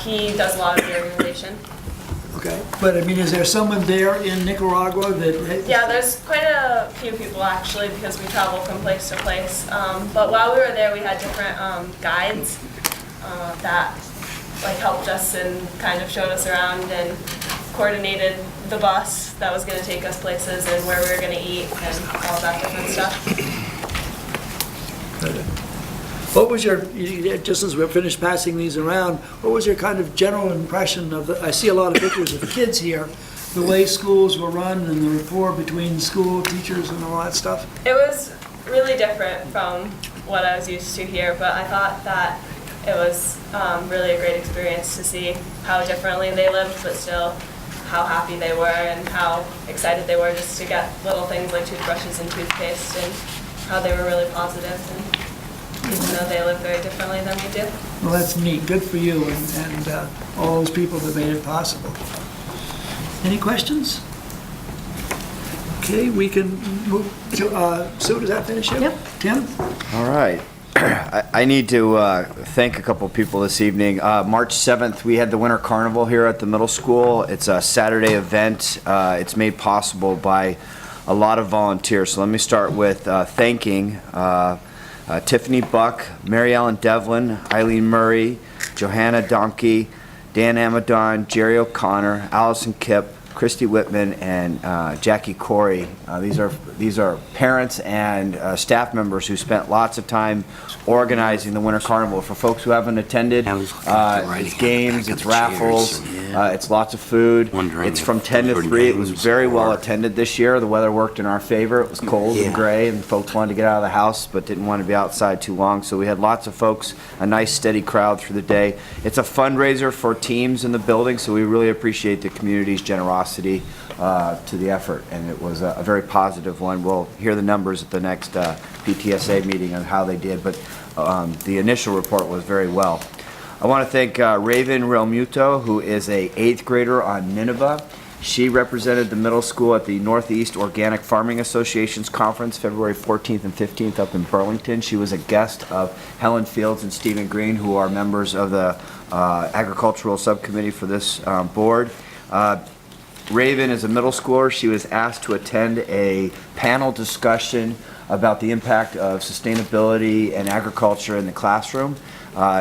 he does a lot of the organization. Okay, but I mean, is there someone there in Nicaragua that? Yeah, there's quite a few people actually, because we travel from place to place. But while we were there, we had different guides that like helped us and kind of showed us around and coordinated the bus that was going to take us places and where we were going to eat and all that different stuff. What was your, just as we're finished passing these around, what was your kind of general impression of the, I see a lot of pictures of kids here, the way schools were run and the rapport between school teachers and all that stuff? It was really different from what I was used to here, but I thought that it was really a great experience to see how differently they lived, but still how happy they were and how excited they were just to get little things like toothbrushes and toothpaste, and how they were really positive, and even though they live very differently than we do. Well, that's neat. Good for you and all those people that made it possible. Any questions? Okay, we can move to, Sue, does that finish it? Yep. Tim? All right. I need to thank a couple people this evening. March 7th, we had the Winter Carnival here at the middle school. It's a Saturday event. It's made possible by a lot of volunteers. So let me start with thanking Tiffany Buck, Mary Ellen Devlin, Eileen Murray, Johanna Domke, Dan Amadon, Jerry O'Connor, Allison Kipp, Christy Whitman, and Jackie Corey. These are parents and staff members who spent lots of time organizing the Winter Carnival. For folks who haven't attended, it's games, it's raffles, it's lots of food. It's from 10 to 3. It was very well attended this year. The weather worked in our favor. It was cold and gray, and folks wanted to get out of the house but didn't want to be outside too long. So we had lots of folks, a nice steady crowd through the day. It's a fundraiser for teams in the building, so we really appreciate the community's generosity to the effort, and it was a very positive one. We'll hear the numbers at the next PTSA meeting on how they did, but the initial report was very well. I want to thank Raven Realmuto, who is a 8th grader on Nineveh. She represented the middle school at the Northeast Organic Farming Association's conference, February 14th and 15th up in Burlington. She was a guest of Helen Fields and Stephen Green, who are members of the agricultural subcommittee for this board. Raven is a middle schooler. She was asked to attend a panel discussion about the impact of sustainability and agriculture in the classroom.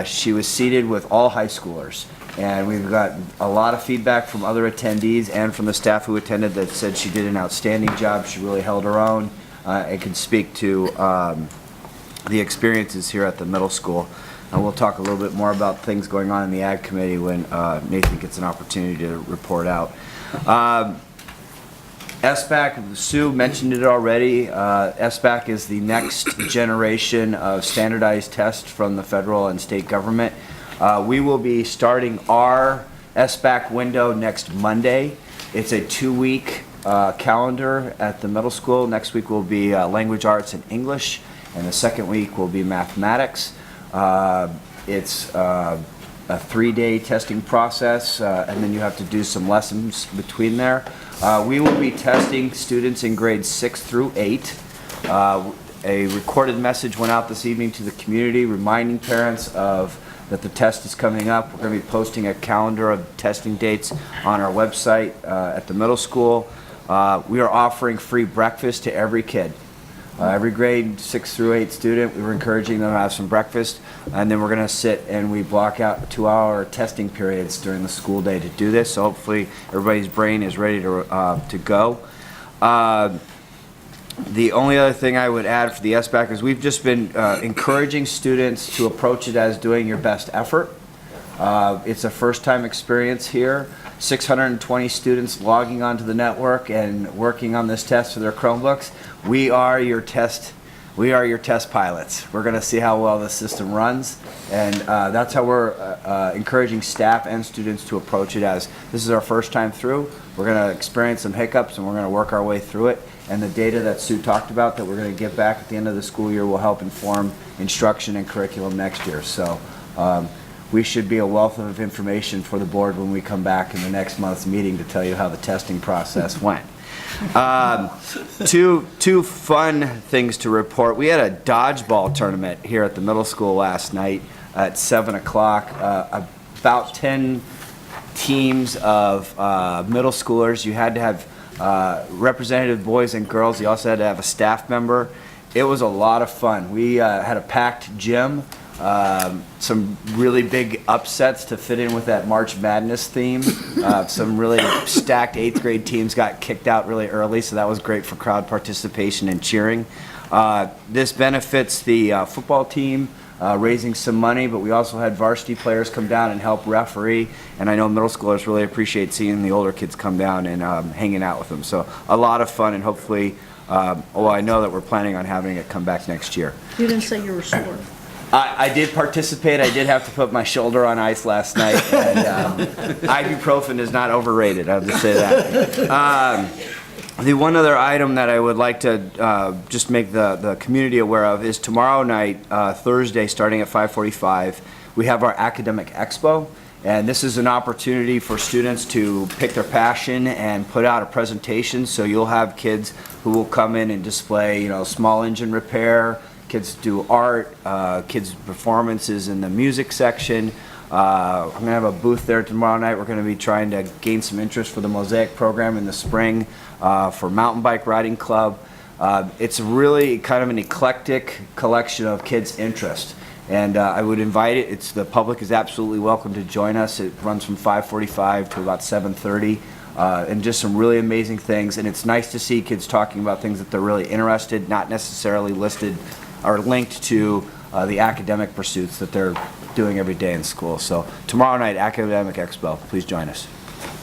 She was seated with all high schoolers, and we've got a lot of feedback from other attendees and from the staff who attended that said she did an outstanding job. She really held her own and could speak to the experiences here at the middle school. And we'll talk a little bit more about things going on in the Ag Committee when Nathan gets an opportunity to report out. SBAC, Sue mentioned it already. SBAC is the next generation of standardized tests from the federal and state government. We will be starting our SBAC window next Monday. It's a 2-week calendar at the middle school. Next week will be language arts and English, and the second week will be mathematics. It's a 3-day testing process, and then you have to do some lessons between there. We will be testing students in grades 6 through 8. A recorded message went out this evening to the community reminding parents that the test is coming up. We're going to be posting a calendar of testing dates on our website at the middle school. We are offering free breakfast to every kid. Every grade 6 through 8 student, we were encouraging them to have some breakfast, and then we're going to sit and we block out 2-hour testing periods during the school day to do this. So hopefully everybody's brain is ready to go. The only other thing I would add for the SBAC is we've just been encouraging students to approach it as doing your best effort. It's a first-time experience here. 620 students logging onto the network and working on this test for their Chromebooks. We are your test pilots. We're going to see how well the system runs, and that's how we're encouraging staff and students to approach it as this is our first time through. We're going to experience some hiccups, and we're going to work our way through it. And the data that Sue talked about that we're going to get back at the end of the school year will help inform instruction and curriculum next year. So we should be a wealth of information for the board when we come back in the next month's meeting to tell you how the testing process went. Two fun things to report. We had a dodgeball tournament here at the middle school last night at 7 o'clock. About 10 teams of middle schoolers. You had to have representative boys and girls. You also had to have a staff member. It was a lot of fun. We had a packed gym. Some really big upsets to fit in with that March Madness theme. Some really stacked 8th grade teams got kicked out really early, so that was great for crowd participation and cheering. This benefits the football team, raising some money, but we also had varsity players come down and help referee, and I know middle schoolers really appreciate seeing the older kids come down and hanging out with them. So a lot of fun, and hopefully, I know that we're planning on having it come back next year. You didn't say you were sore. I did participate. I did have to put my shoulder on ice last night, and ibuprofen is not overrated, I'll just say that. The one other item that I would like to just make the community aware of is tomorrow night, Thursday, starting at 5:45, we have our Academic Expo, and this is an opportunity for students to pick their passion and put out a presentation. So you'll have kids who will come in and display, small engine repair. Kids do art, kids' performances in the music section. I'm going to have a booth there tomorrow night. We're going to be trying to gain some interest for the Mosaic program in the spring for Mountain Bike Riding Club. It's really kind of an eclectic collection of kids' interest. And I would invite it. The public is absolutely welcome to join us. It runs from 5:45 to about 7:30. And just some really amazing things. And it's nice to see kids talking about things that they're really interested, not necessarily listed or linked to the academic pursuits that they're doing every day in school. So tomorrow night, Academic Expo. Please join us.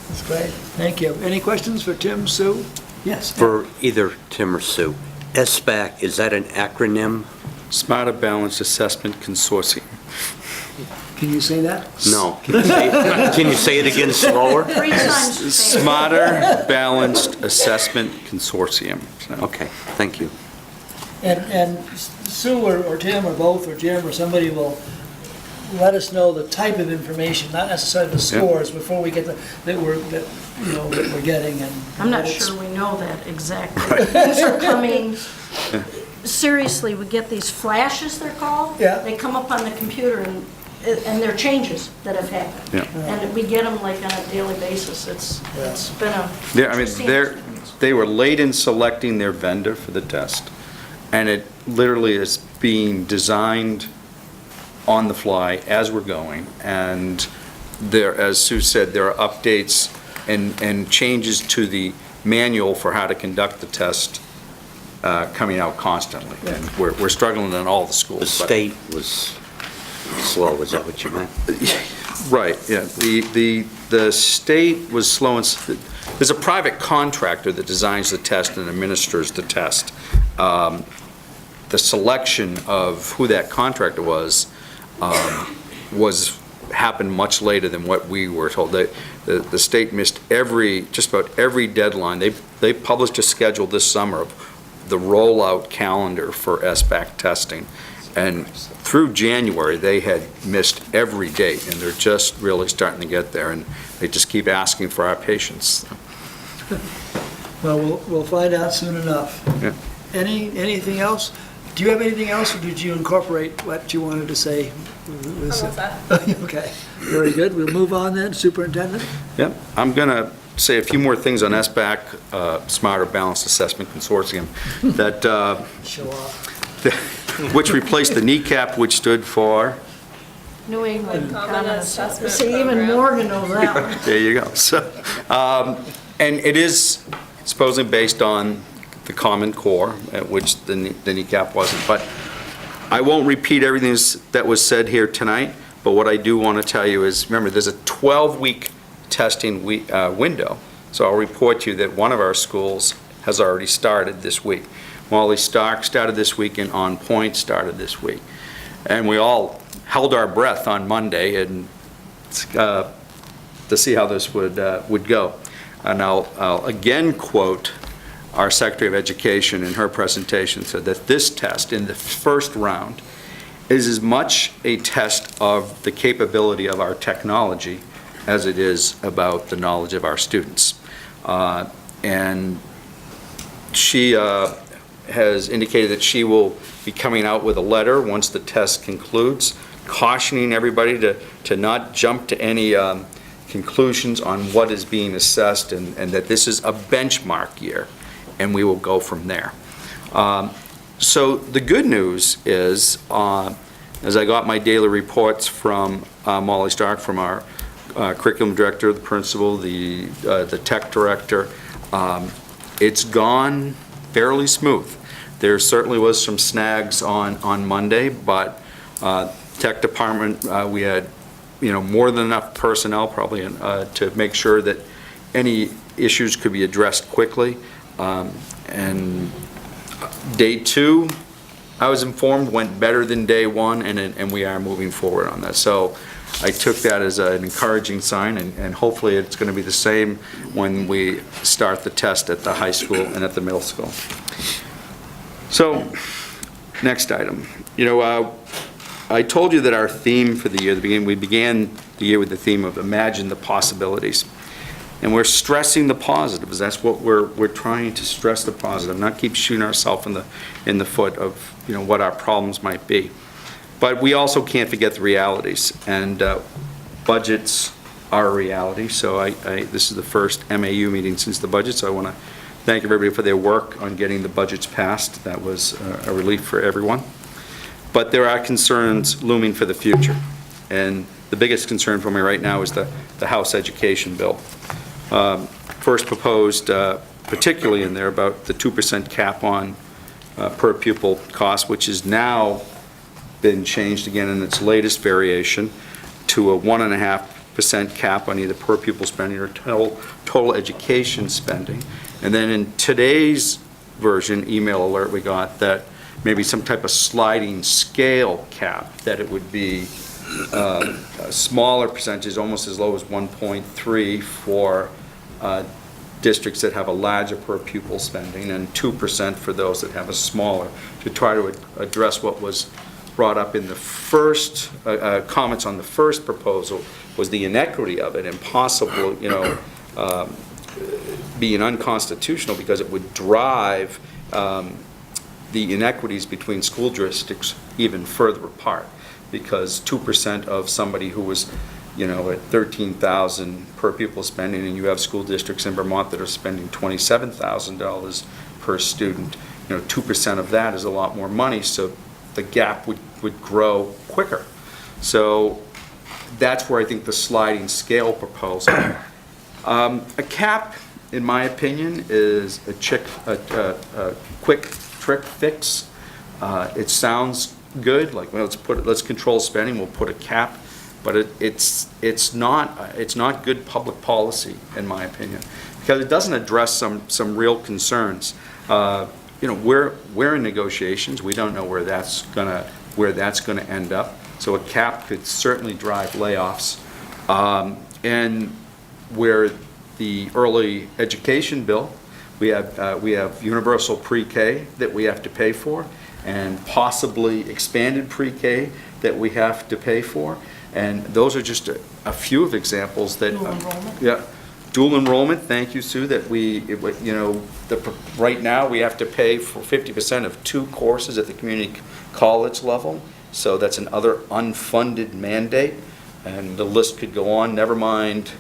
That's great. Thank you. Any questions for Tim, Sue? Yes. For either Tim or Sue, SBAC, is that an acronym? Smarter Balanced Assessment Consortium. Can you say that? No. Can you say it again slower? 3 times fast. Smarter Balanced Assessment Consortium. Okay, thank you. And Sue or Tim or both or Jim or somebody will let us know the type of information, not necessarily the scores, before we get that we're getting. And I'm not sure we know that exactly. Things are coming, seriously, we get these flashes, they're called. Yeah. They come up on the computer and they're changes that have happened. Yeah. And we get them like on a daily basis. It's been a. Yeah, I mean, interesting they were late in selecting their vendor for the test, and it literally is being designed on the fly as we're going, and there, as Sue said, there are updates and changes to the manual for how to conduct the test coming out constantly. And we're struggling in all the schools. The state was slow, is that what you meant? Right, yeah. The state was slow, and there's a private contractor that designs the test and administers the test. The selection of who that contractor was happened much later than what we were told. The state missed just about every deadline. They published a schedule this summer of the rollout calendar for SBAC testing. And through January, they had missed every date, and they're just really starting to get there, and they just keep asking for our patience. Well, we'll find out soon enough. Yeah. Anything else? Do you have anything else, or did you incorporate what you wanted to say? Almost that. Okay, very good. We'll move on then, Superintendent. Yep, I'm going to say a few more things on SBAC, Smarter Balanced Assessment Consortium, that Show off. which replaced the NECAP, which stood for. New England Common Common Assessment See, even Program. Morgan knows that one. There you go. So, and it is supposedly based on the Common Core, which the NECAP wasn't. But I won't repeat everything that was said here tonight, but what I do want to tell you is, remember, there's a 12-week testing window. So I'll report to you that one of our schools has already started this week. Molly Stark started this week, and On Point started this week. And we all held our breath on Monday and to see how this would go. And I'll again quote our Secretary of Education in her presentation, said that this test in the first round is as much a test of the capability of our technology as it is about the knowledge of our students. And she has indicated that she will be coming out with a letter once the test concludes, cautioning everybody to not jump to any conclusions on what is being assessed, and that this is a benchmark year, and we will go from there. So the good news is, as I got my daily reports from Molly Stark, from our curriculum director, the principal, the tech director, it's gone fairly smooth. There certainly was some snags on Monday, but tech department, we had more than enough personnel probably to make sure that any issues could be addressed quickly. And day 2, I was informed, went better than day 1, and we are moving forward on that. So I took that as an encouraging sign, and hopefully it's going to be the same when we start the test at the high school and at the middle school. So, next item. I told you that our theme for the year, we began the year with the theme of Imagine the Possibilities. And we're stressing the positives. That's what we're trying to stress, the positive, not keep shooting ourselves in the foot of what our problems might be. But we also can't forget the realities, and budgets are a reality. So this is the first MAU meeting since the budget, so I want to thank everybody for their work on getting the budgets passed. That was a relief for everyone. But there are concerns looming for the future, and the biggest concern for me right now is the House Education Bill. First proposed, particularly in there, about the 2% cap on per pupil cost, which has now been changed again in its latest variation to a 1.5% cap on either per pupil spending or total education spending. And then in today's version, email alert we got, that maybe some type of sliding scale cap, that it would be a smaller percentage, almost as low as 1.3 for districts that have a larger per pupil spending, and 2% for those that have a smaller, to try to address what was brought up in the first, comments on the first proposal was the inequity of it and possible, being unconstitutional because it would drive the inequities between school districts even further apart. Because 2% of somebody who was, at 13,000 per pupil spending, and you have school districts in Vermont that are spending $27,000 per student, 2% of that is a lot more money, so the gap would grow quicker. So that's where I think the sliding scale proposal. A cap, in my opinion, is a quick trick fix. It sounds good, like, well, let's control spending, we'll put a cap, but it's not good public policy, in my opinion, because it doesn't address some real concerns. We're in negotiations. We don't know where that's gonna end up. So a cap could certainly drive layoffs. And where the early education bill, we have universal pre-K that we have to pay for, and possibly expanded pre-K that we have to pay for. And those are just a few of examples that. Dual enrollment? Yeah. Dual enrollment, thank you, Sue, that right now we have to pay for 50% of 2 courses at the community college level. So that's another unfunded mandate, and the list could go on, never mind,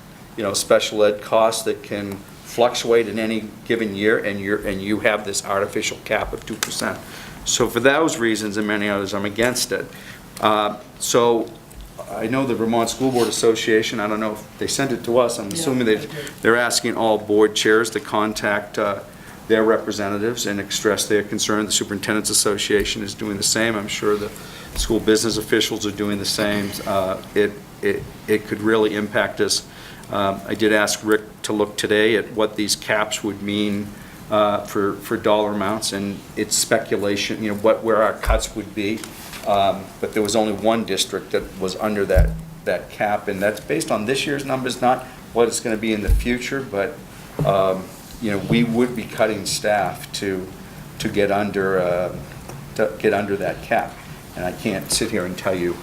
special ed costs that can fluctuate in any given year, and you have this artificial cap of 2%. So for those reasons and many others, I'm against it. So I know the Vermont School Board Association, I don't know if they sent it to us, I'm assuming they're asking all board chairs to contact their representatives and express their concern. The Superintendent's Association is doing the same. I'm sure the school business officials are doing the same. It could really impact us. I did ask Rick to look today at what these caps would mean for dollar amounts, and it's speculation, where our cuts would be. But there was only one district that was under that cap, and that's based on this year's numbers, not what it's going to be in the future. But we would be cutting staff to get under that cap, and I can't sit here and tell you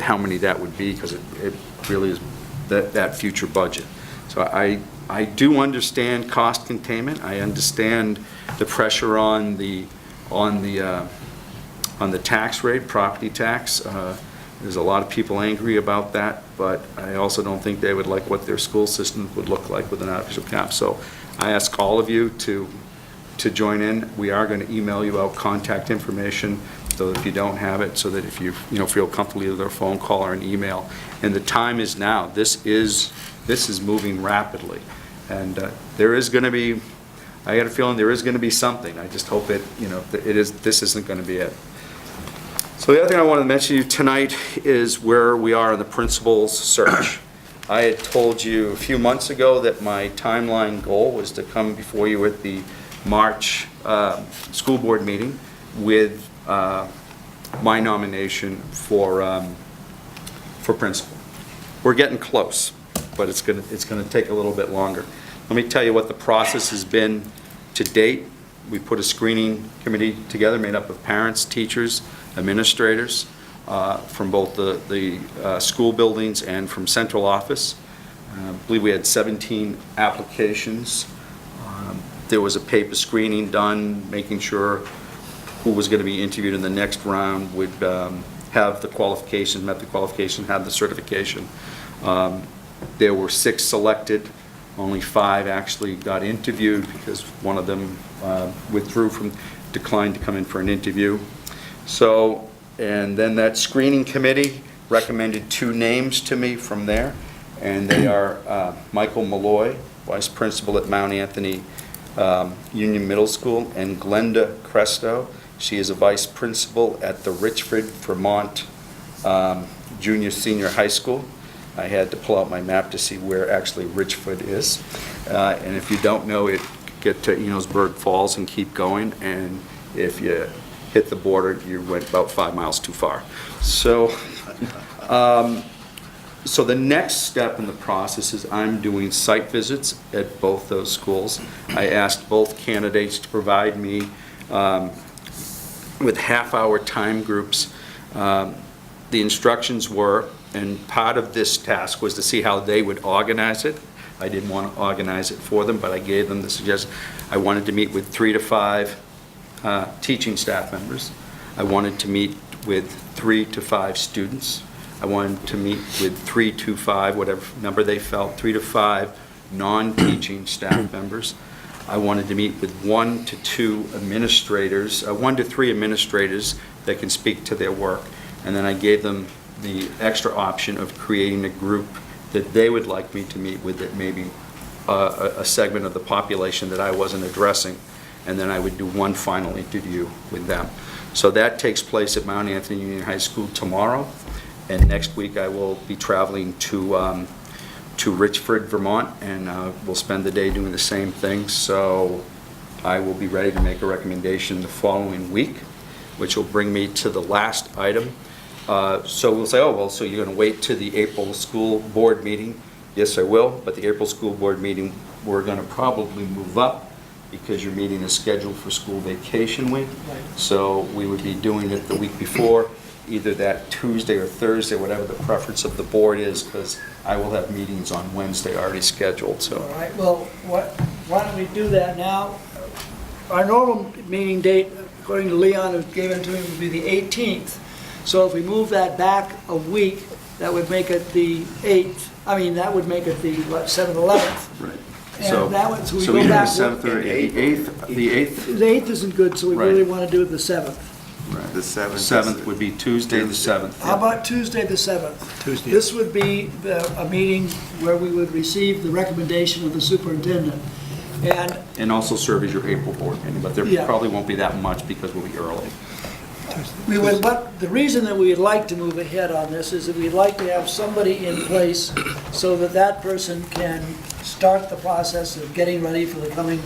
how many that would be, because it really is that future budget. So I do understand cost containment. I understand the pressure on the tax rate, property tax. There's a lot of people angry about that, but I also don't think they would like what their school system would look like with an artificial cap. So I ask all of you to join in. We are going to email you out contact information, so if you don't have it, so that if you feel comfortable, either a phone call or an email. And the time is now. This is moving rapidly, and there is going to be. I got a feeling there is going to be something. I just hope this isn't going to be it. So the other thing I wanted to mention to you tonight is where we are in the principal's search. I had told you a few months ago that my timeline goal was to come before you at the March school board meeting with my nomination for principal. We're getting close, but it's going to take a little bit longer. Let me tell you what the process has been to date. We put a screening committee together made up of parents, teachers, administrators from both the school buildings and from central office. I believe we had 17 applications. There was a paper screening done, making sure who was going to be interviewed in the next round would have the qualifications, met the qualification, had the certification. There were 6 selected. Only 5 actually got interviewed because one of them declined to come in for an interview. So, and then that screening committee recommended 2 names to me from there, and they are Michael Malloy, vice principal at Mount Anthony Union Middle School, and Glenda Cresto. She is a vice principal at the Richford, Vermont Junior Senior High School. I had to pull out my map to see where actually Richford is. And if you don't know it, get to Enosburg Falls and keep going. And if you hit the border, you went about 5 miles too far. So, so the next step in the process is I'm doing site visits at both those schools. I asked both candidates to provide me with half-hour time groups The instructions were, and part of this task was to see how they would organize it. I didn't want to organize it for them, but I gave them the suggestion. I wanted to meet with 3 to 5 teaching staff members. I wanted to meet with 3 to 5 students. I wanted to meet with 3 to 5, whatever number they felt, 3 to 5 non-teaching staff members. I wanted to meet with 1 to 2 administrators, 1 to 3 administrators that can speak to their work. And then I gave them the extra option of creating a group that they would like me to meet with, that maybe a segment of the population that I wasn't addressing, and then I would do one final interview with them. So that takes place at Mount Anthony Union High School tomorrow, and next week I will be traveling to Richford, Vermont, and we'll spend the day doing the same thing. So I will be ready to make a recommendation the following week, which will bring me to the last item. So we'll say, oh, well, so you're going to wait to the April school board meeting? Yes, I will, but the April school board meeting, we're going to probably move up because your meeting is scheduled for school vacation week. Right. So we would be doing it the week before, either that Tuesday or Thursday, whatever the preference of the board is, because I will have meetings on Wednesday already scheduled, so. All right, well, why don't we do that now? Our normal meeting date, according to Leon, who gave it to me, would be the 18th. So if we move that back a week, that would make it the 8th. I mean, that would make it the, what, 7th, 11th. Right. And that one, so we go either back. the 7th or 8th, the 8th? The 8th isn't good, so we Right. really want to do the 7th. Right. The 7th. 7th would be Tuesday, the 7th. How about Tuesday, the 7th? Tuesday. This would be a meeting where we would receive the recommendation of the superintendent. And also serve as your April board meeting, but there Yeah. probably won't be that much because we'll be early. We would, but the reason that we'd like to move ahead on this is that we'd like to have somebody in place so that that person can start the process of getting ready for the coming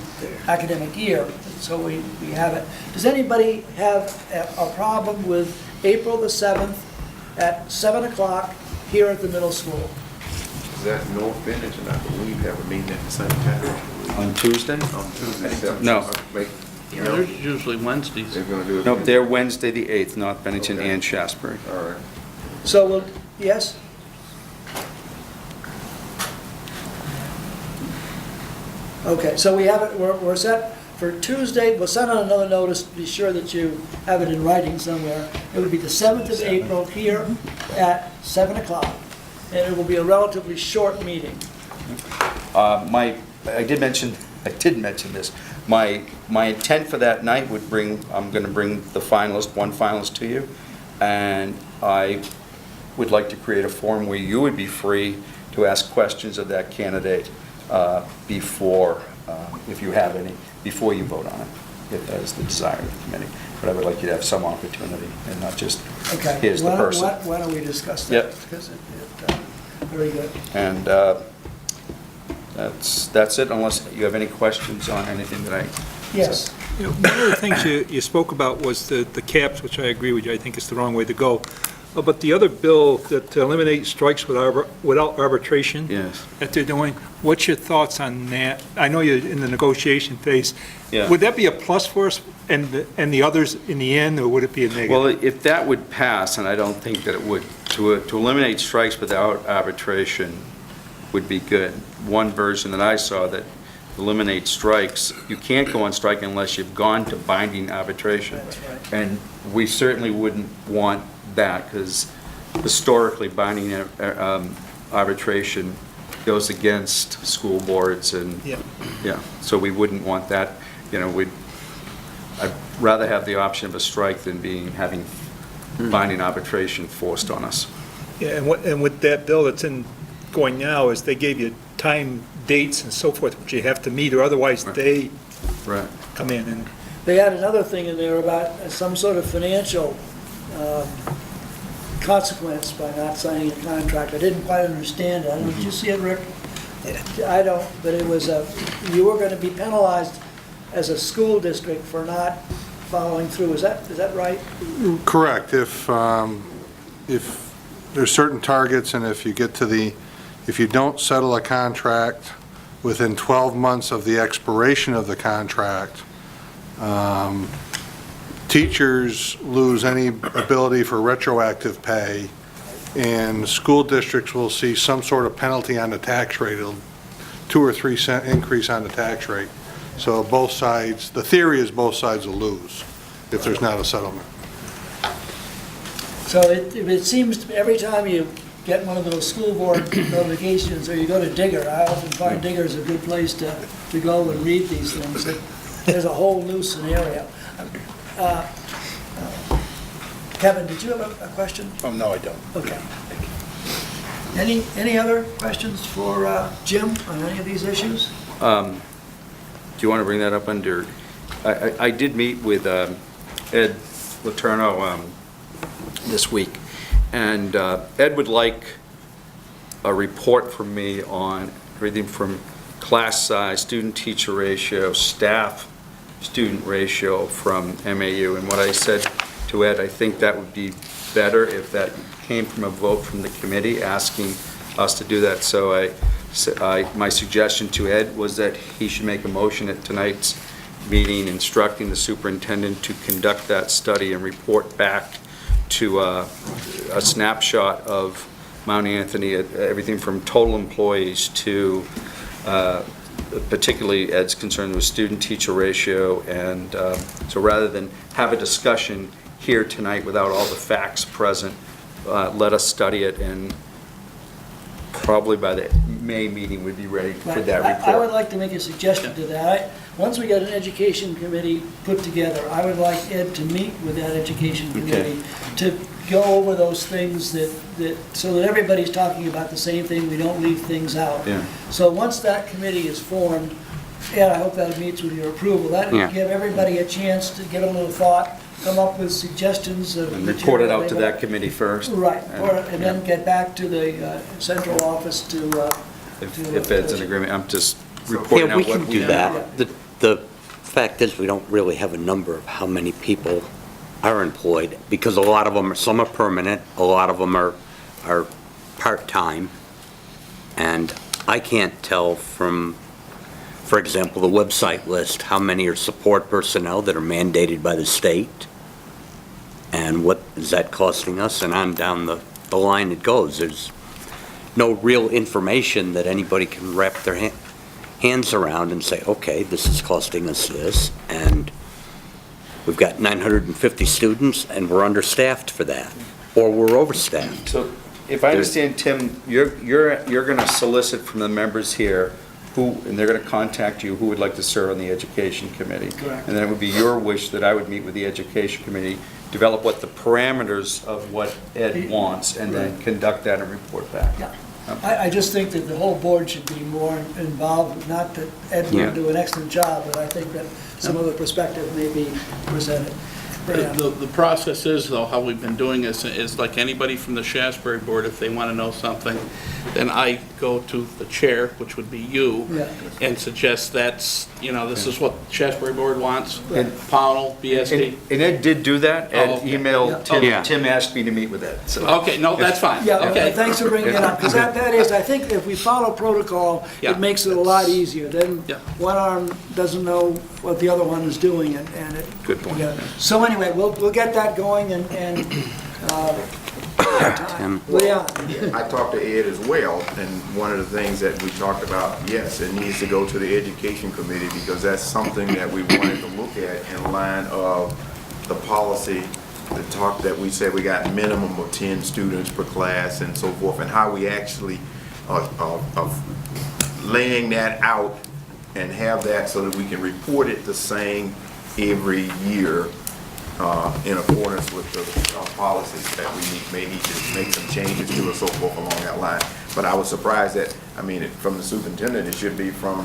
academic year. So we have it. Does anybody have a problem with April the 7th at 7 o'clock here at the middle school? Is that North Bennett, and I believe have a meeting at the same time? On Tuesday? On Tuesday. No. They're usually Wednesdays. gonna do it. No, they're Wednesday, the 8th, North Bennington and Shasbury. All right. So we'll, yes? Okay, so we have it, we're set for Tuesday. We'll send out another notice to be sure that you have it in writing somewhere. It would be the 7th of April here at 7 o'clock. And it will be a relatively short meeting. I did mention this. My intent for that night would I'm going to bring the finalist, one finalist to you, and I would like to create a forum where you would be free to ask questions of that candidate before, if you have any, before you vote on it, if that is the desire of the committee. But I would like you to have some opportunity and not just, Okay. here's the person. Why don't we discuss that? Yep. Because very good. And that's it, unless you have any questions on anything that I Yes. You know, one of the things you spoke about was the caps, which I agree with you, I think it's the wrong way to go. But the other bill that eliminates strikes without arbitration Yes. that they're doing, what's your thoughts on that? I know you're in the negotiation phase. Yeah. Would that be a plus for us and the others in the end, or would it be a negative? Well, if that would pass, and I don't think that it would, to eliminate strikes without arbitration would be good. One version that I saw that eliminates strikes, you can't go on strike unless you've gone to binding arbitration. That's right. And we certainly wouldn't want that, because historically, binding arbitration goes against school boards and, Yeah. so we wouldn't want that. I'd rather have the option of a strike than having binding arbitration forced on us. Yeah, and with that bill that's going now, is they gave you time, dates, and so forth, which you have to meet, or otherwise they Right. come in and... They had another thing in there about some sort of financial consequence by not signing a contract. I didn't quite understand it. I don't know, did you see it, Rick? I don't, but it was you were going to be penalized as a school district for not following through. Is that right? Correct. If there's certain targets, and if you don't settle a contract within 12 months of the expiration of the contract, teachers lose any ability for retroactive pay, and school districts will see some sort of penalty on the tax rate, a 2 or 3 cent increase on the tax rate. So both sides, the theory is both sides will lose if there's not a settlement. So it seems to me every time you get one of those school board notifications or you go to Digger, I often find Digger is a good place to go and read these things. There's a whole new scenario. Kevin, did you have a question? Oh, no, I don't. Okay. Thank you. Any other questions for Jim on any of these issues? Do you want to bring that up under, I did meet with Ed Letourneau this week, and Ed would like a report from me on everything from class size, student-teacher ratio, staff-student ratio from MAU. And what I said to Ed, I think that would be better if that came from a vote from the committee asking us to do that. So my suggestion to Ed was that he should make a motion at tonight's meeting instructing the superintendent to conduct that study and report back to a snapshot of Mount Anthony, everything from total employees to particularly Ed's concern with student-teacher ratio. And so rather than have a discussion here tonight without all the facts present, let us study it, and probably by the May meeting we'd be ready for that report. I would like to make a suggestion to that. Once we get an education committee put together, I would like Ed to meet with that education committee to go over those things so that everybody's talking about the same thing, we don't leave things out. Yeah. So once that committee is formed, Ed, I hope that meets with your approval. That would give everybody a chance to give it a little thought, come up with suggestions of And report it out to that committee first. Right, and then get back to the central office to... If Ed's in agreement, I'm just reporting out what we know. Yeah, we can do that. The fact is, we don't really have a number of how many people are employed, because a lot of them, some are permanent, a lot of them are part-time, and I can't tell from, for example, the website list, how many are support personnel that are mandated by the state, and what is that costing us, and on down the line it goes. There's no real information that anybody can wrap their hands around and say, okay, this is costing us this, and we've got 950 students, and we're understaffed for that, or we're overstaffed. So if I understand, Tim, you're going to solicit from the members here and they're going to contact you, who would like to serve on the education committee. Correct. And then it would be your wish that I would meet with the education committee, develop what the parameters of what Ed wants, and then conduct that and report back. Yeah. I just think that the whole board should be more involved, not that Ed will do an excellent job, but I think that some other perspective may be presented. The process is, though, how we've been doing this is like anybody from the Shasberry Board, if they want to know something, then I go to the chair, which would be you, and suggest that's, this is what the Shasberry Board wants, Pownell, BSD. And Ed did do that. Ed emailed Tim. Yeah. Tim asked me to meet with Ed. So. Okay, no, that's fine. Yeah, Okay. thanks for bringing it up, because that is, I think if we follow protocol, Yeah. it makes it a lot easier. Then Yeah. one arm doesn't know what the other one is doing, and it... Good point. Yeah. So anyway, we'll get that going, and Leon. I talked to Ed as well, and one of the things that we talked about, yes, it needs to go to the education committee, because that's something that we wanted to look at in line of the policy, that we said we got minimum of 10 students per class and so forth, and how we actually of laying that out and have that so that we can report it the same every year in accordance with the policies that we may need to make some changes to or so forth along that line. But I was surprised that, from the superintendent, it should be from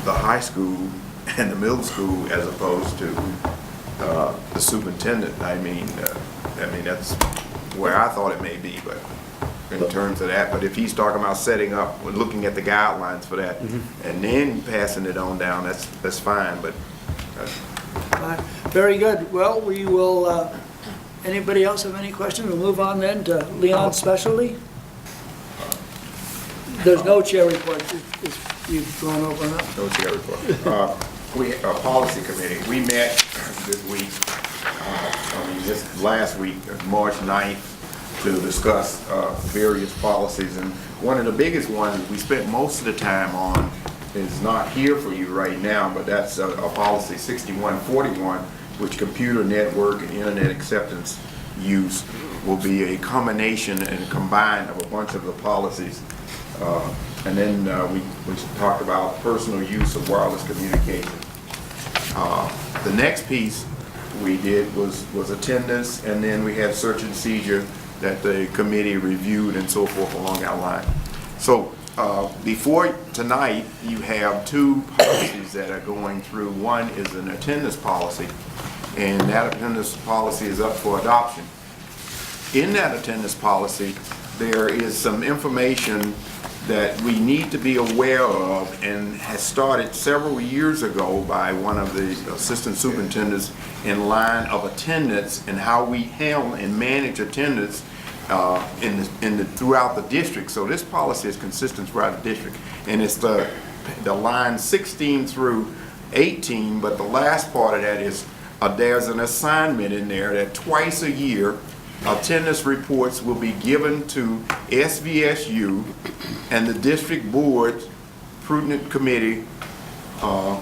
the high school and the middle school as opposed to the superintendent. That's where I thought it may be, but in terms of that. But if he's talking about setting up, looking at the guidelines for that, and then passing it on down, that's fine, but Very good. Well, we will, anybody else have any questions? We'll move on then to Leon Specialty. There's no chair report. You've gone over enough. no chair report. Policy committee, we met this week, this last week, March 9th, to discuss various policies. And one of the biggest ones we spent most of the time on is not here for you right now, but that's a policy 6141, which computer network and internet acceptance use will be a combination and combine of a bunch of the policies. And then we talked about personal use of wireless communication. The next piece we did was attendance, and then we had search and seizure that the committee reviewed and so forth along that line. So before tonight, you have two policies that are going through. One is an attendance policy, and that attendance policy is up for adoption. In that attendance policy, there is some information that we need to be aware of, and has started several years ago by one of the assistant superintendents in line of attendance and how we handle and manage attendance throughout the district. So this policy is consistent throughout the district, and it's the line 16 through 18, but the last part of that is there's an assignment in there that twice a year attendance reports will be given to SVSU and the district board prudent committee. Yeah,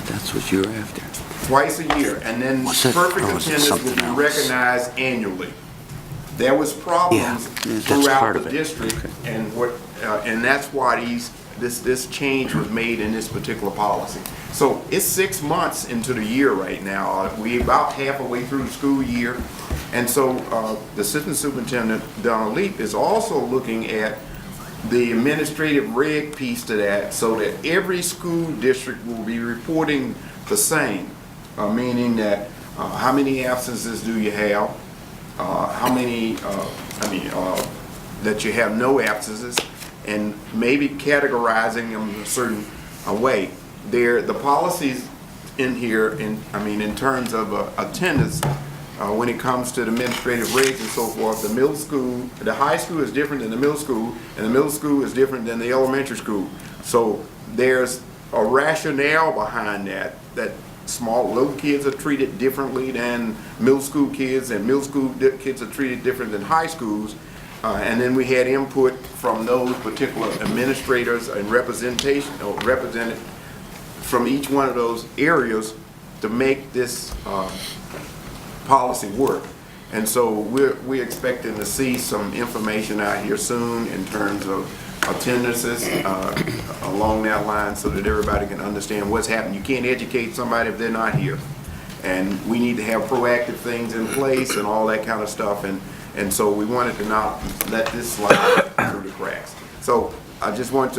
that's what you're after. Twice a year, and then perfect or is it attendance will something be else? recognized annually. There was problems that's throughout part the of it. district, Okay. and that's why this change was made in this particular policy. So it's 6 months into the year right now. We about halfway through the school year, and so the assistant superintendent Donna Leap is also looking at the administrative reg piece to that, so that every school district will be reporting the same, meaning that how many absences do you have, how many, that you have no absences, and maybe categorizing them in a certain way. The policies in here, in terms of attendance, when it comes to the administrative regs and so forth, the middle school, the high school is different than the middle school, and the middle school is different than the elementary school. So there's a rationale behind that little kids are treated differently than middle school kids, and middle school kids are treated different than high schools. And then we had input from those particular administrators and represented from each one of those areas to make this policy work. And so we're expecting to see some information out here soon in terms of attendances along that line, so that everybody can understand what's happening. You can't educate somebody if they're not here. And we need to have proactive things in place and all that kind of stuff. And so we wanted to not let this slide through the cracks. So I just want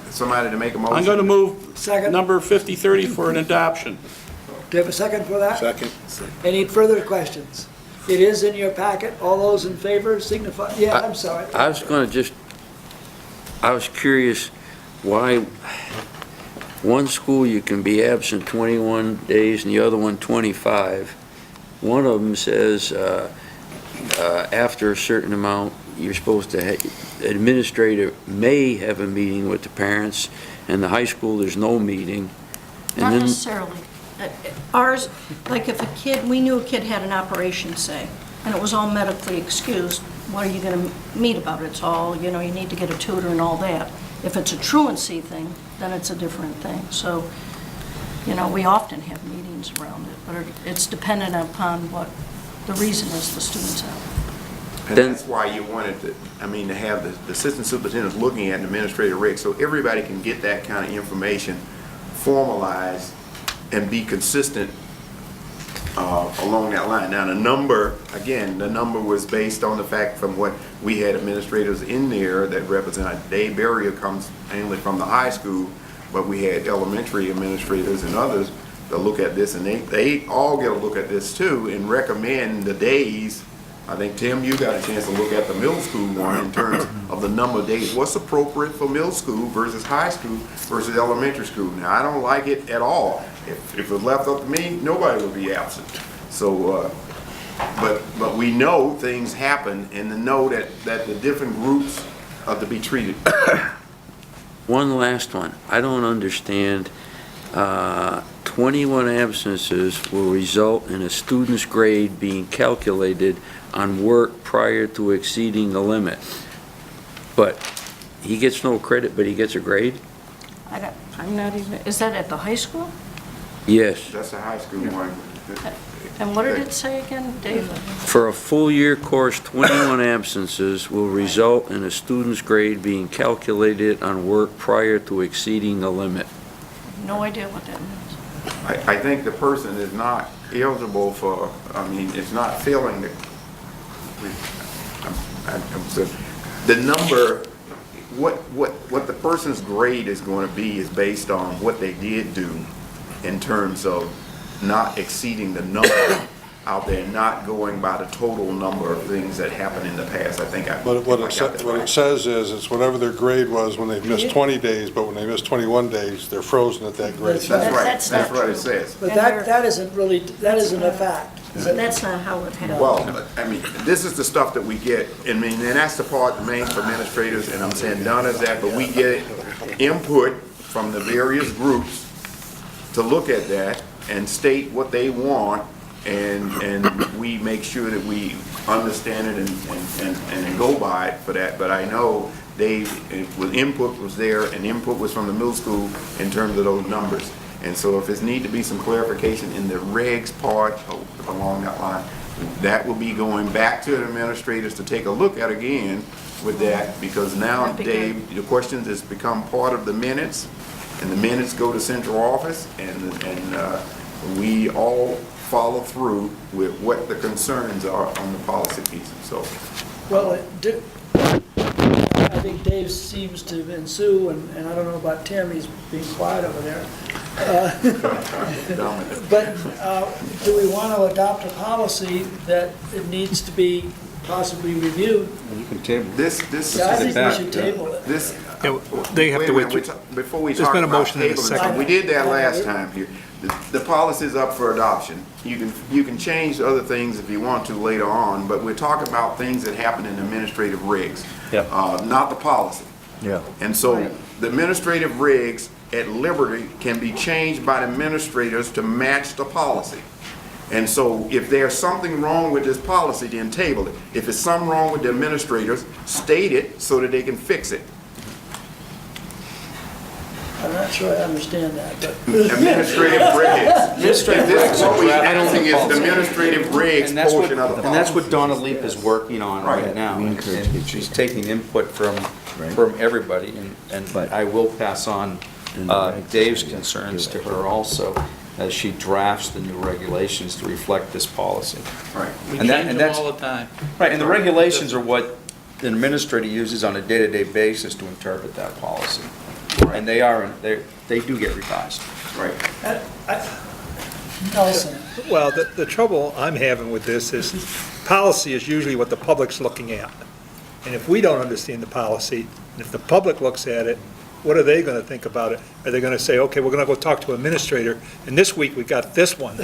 somebody to make a motion. I'm going to move Second. number 5030 for an adoption. Do you have a second for that? Second. Any further questions? It is in your packet. All those in favor signify, yeah, I'm sorry. I was curious why one school you can be absent 21 days and the other one 25. One of them says after a certain amount, you're supposed to, administrator may have a meeting with the parents, and the high school, there's no meeting. Not And then, necessarily. Ours, like if we knew a kid had an operation, say, and it was all medically excused, what are you going to meet about it? It's all, you need to get a tutor and all that. If it's a truancy thing, then it's a different thing. So, we often have meetings around it, but it's dependent upon what the reason is the students have. And that's why you wanted to have the assistant superintendents looking at an administrative reg, so everybody can get that kind of information formalized and be consistent along that line. Now, the number was based on the fact from what we had administrators in there that represented. Dave Berrier comes mainly from the high school, but we had elementary administrators and others that look at this, and they all get a look at this too and recommend the days. I think, Tim, you got a chance to look at the middle school one in terms of the number of days. What's appropriate for middle school versus high school versus elementary school? Now, I don't like it at all. If it was left up to me, nobody would be absent. So, but we know things happen, and to know that the different groups are to be treated. one last one. I don't understand 12 21 absences will result in a student's grade being calculated on work prior to exceeding the limit. But he gets no credit, but he gets a grade? I'm not even, is that at the high school? Yes. That's a high school one. And what did it say again, David? For a full year course, 21 absences will result in a student's grade being calculated on work prior to exceeding the limit. No idea what that means. I think the person is not eligible for, it's not filling the number, what the person's grade is going to be is based on what they did do in terms of not exceeding the number out there, not going by the total number of things that happened in the past. I think What it says is, it's whatever their grade was when they missed 20 days, but when they missed 21 days, they're frozen at that grade. That's right, That's that's not what it true. says. But that isn't really, that isn't a fact. That's not how it happened. Well, this is the stuff that we get, and that's the part remains for administrators, and I'm saying none of that, but we get input from the various groups to look at that and state what they want, and we make sure that we understand it and go by it for that. But I know input was there, and input was from the middle school in terms of those numbers. And so if there's need to be some clarification in the regs part along that line, that will be going back to the administrators to take a look at again with that, because now, Dave, the questions has become part of the minutes, and the minutes go to central office, and we all follow through with what the concerns are on the policy piece. So, Well, I think Dave seems to ensue, and I don't know about Tim, he's being quiet over there. But do we want to adopt a policy that it needs to be possibly reviewed? You can table this. Yeah, I think we should table it. They have to wait. Before we There's talk been a about motion and a tabling, second. we did that last time here. The policy's up for adoption. You can change other things if you want to later on, but we're talking about things that happen in administrative regs, not the policy. Yeah. And so the administrative regs at Liberty can be changed by the administrators to match the policy. And so if there's something wrong with this policy, then table it. If it's something wrong with the administrators, state it so that they can fix it. I'm not sure I understand that, but. Administrative regs. This is what we asking is the administrative regs And that's what, portion of the policy. and that's what Donna Leap is working on right Right. now. And she's taking input from everybody, and I will pass on Dave's concerns to her also as she drafts the new regulations to reflect this policy. Right. We And change them that's- all the time. Right, and the regulations are what the administrator uses on a day-to-day basis to interpret that policy. And they do get revised. Right. Nelson. Well, the trouble I'm having with this is, policy is usually what the public's looking at. And if we don't understand the policy, and if the public looks at it, what are they going to think about it? Are they going to say, okay, we're going to go talk to an administrator, and this week we got this one?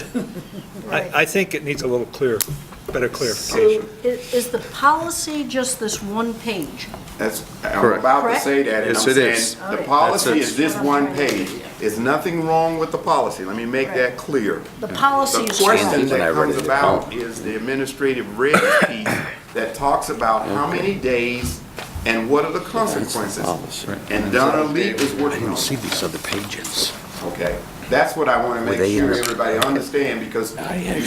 I think it needs a little better clarification. So is the policy just this one page? I'm Correct. about to Correct? say that, and Yes, I'm it saying, is. the policy That's it. is this one page. There's nothing wrong with the policy. Let me make that clear. The policy The is question fine. that comes about is the administrative reg piece that talks about how many days and what are the consequences. And Donna Leap is working on it. these other pages. Okay, that's what I want to make they in sure the- everybody understand, because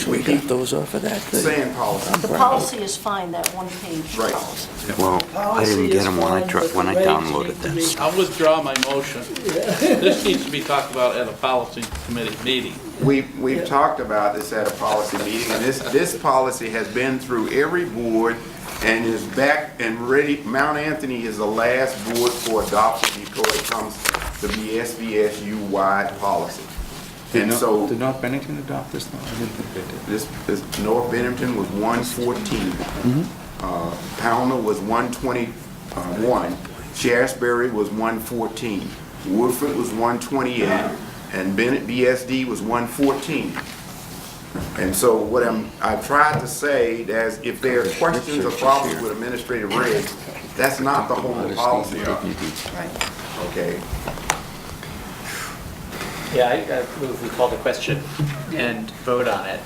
we keep those off of that saying policy. The policy is fine, that one page Right. policy. Well, I didn't get them when I downloaded this. this. I'll withdraw my motion. This needs to be talked about at a policy committee meeting. We've talked about this at a policy meeting, and this policy has been through every board and is back and ready. Mount Anthony is the last board for adoption before it comes to be SVSU-wide policy. And so, Did North Bennington adopt this? No, I didn't think they did. this North Bennington was 114. Pownell was 121. Shaftesbury was 114. Woodford was 128. And Bennett BSD was 114. And so what I've tried to say is, if there are questions or problems with administrative regs, that's not the whole policy. Okay? Yeah, I move we call the question and vote on it.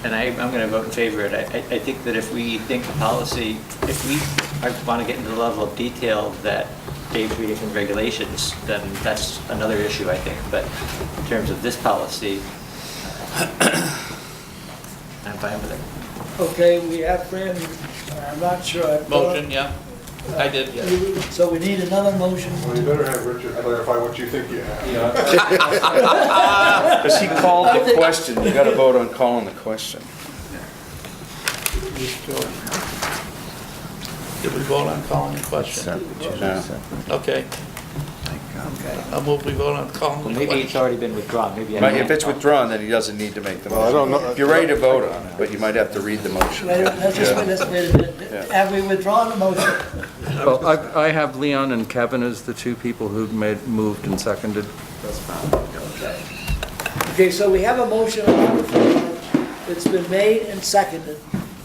And I'm going to vote in favor of it. I think that if we think the policy, if we want to get into the level of detail that Dave's reading from regulations, then that's another issue, I think. But in terms of this policy, I'm fine with it. Okay, we have Fran, I'm not sure. I thought- Motion, yeah? I did, yes. So we need another motion. Well, you better have Richard clarify what you think you have. Because he called the question, you gotta vote on calling the question. Did we vote on calling the question? Okay. I'll move we vote on calling Well, the maybe it's question. already been withdrawn, maybe I Right, if it's withdrawn, then he doesn't need to make the Well, I don't motion. know. If you're ready to vote on it, but you might have to read the motion. Let's just wait a minute. Yeah. Have we withdrawn the motion? Well, I have Leon and Kevin as the two people who moved and seconded. Okay, so we have a motion on the floor that's been made and seconded.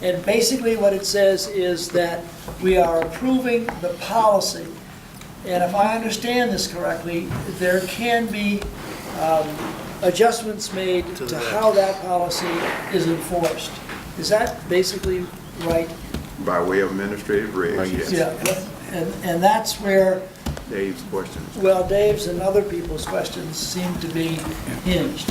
And basically what it says is that we are approving the policy. And if I understand this correctly, there can be adjustments made to how that policy is enforced. Is that basically right? By way of administrative regs, yes. Yeah, and that's where, Dave's question. well, Dave's and other people's questions seem to be hinged.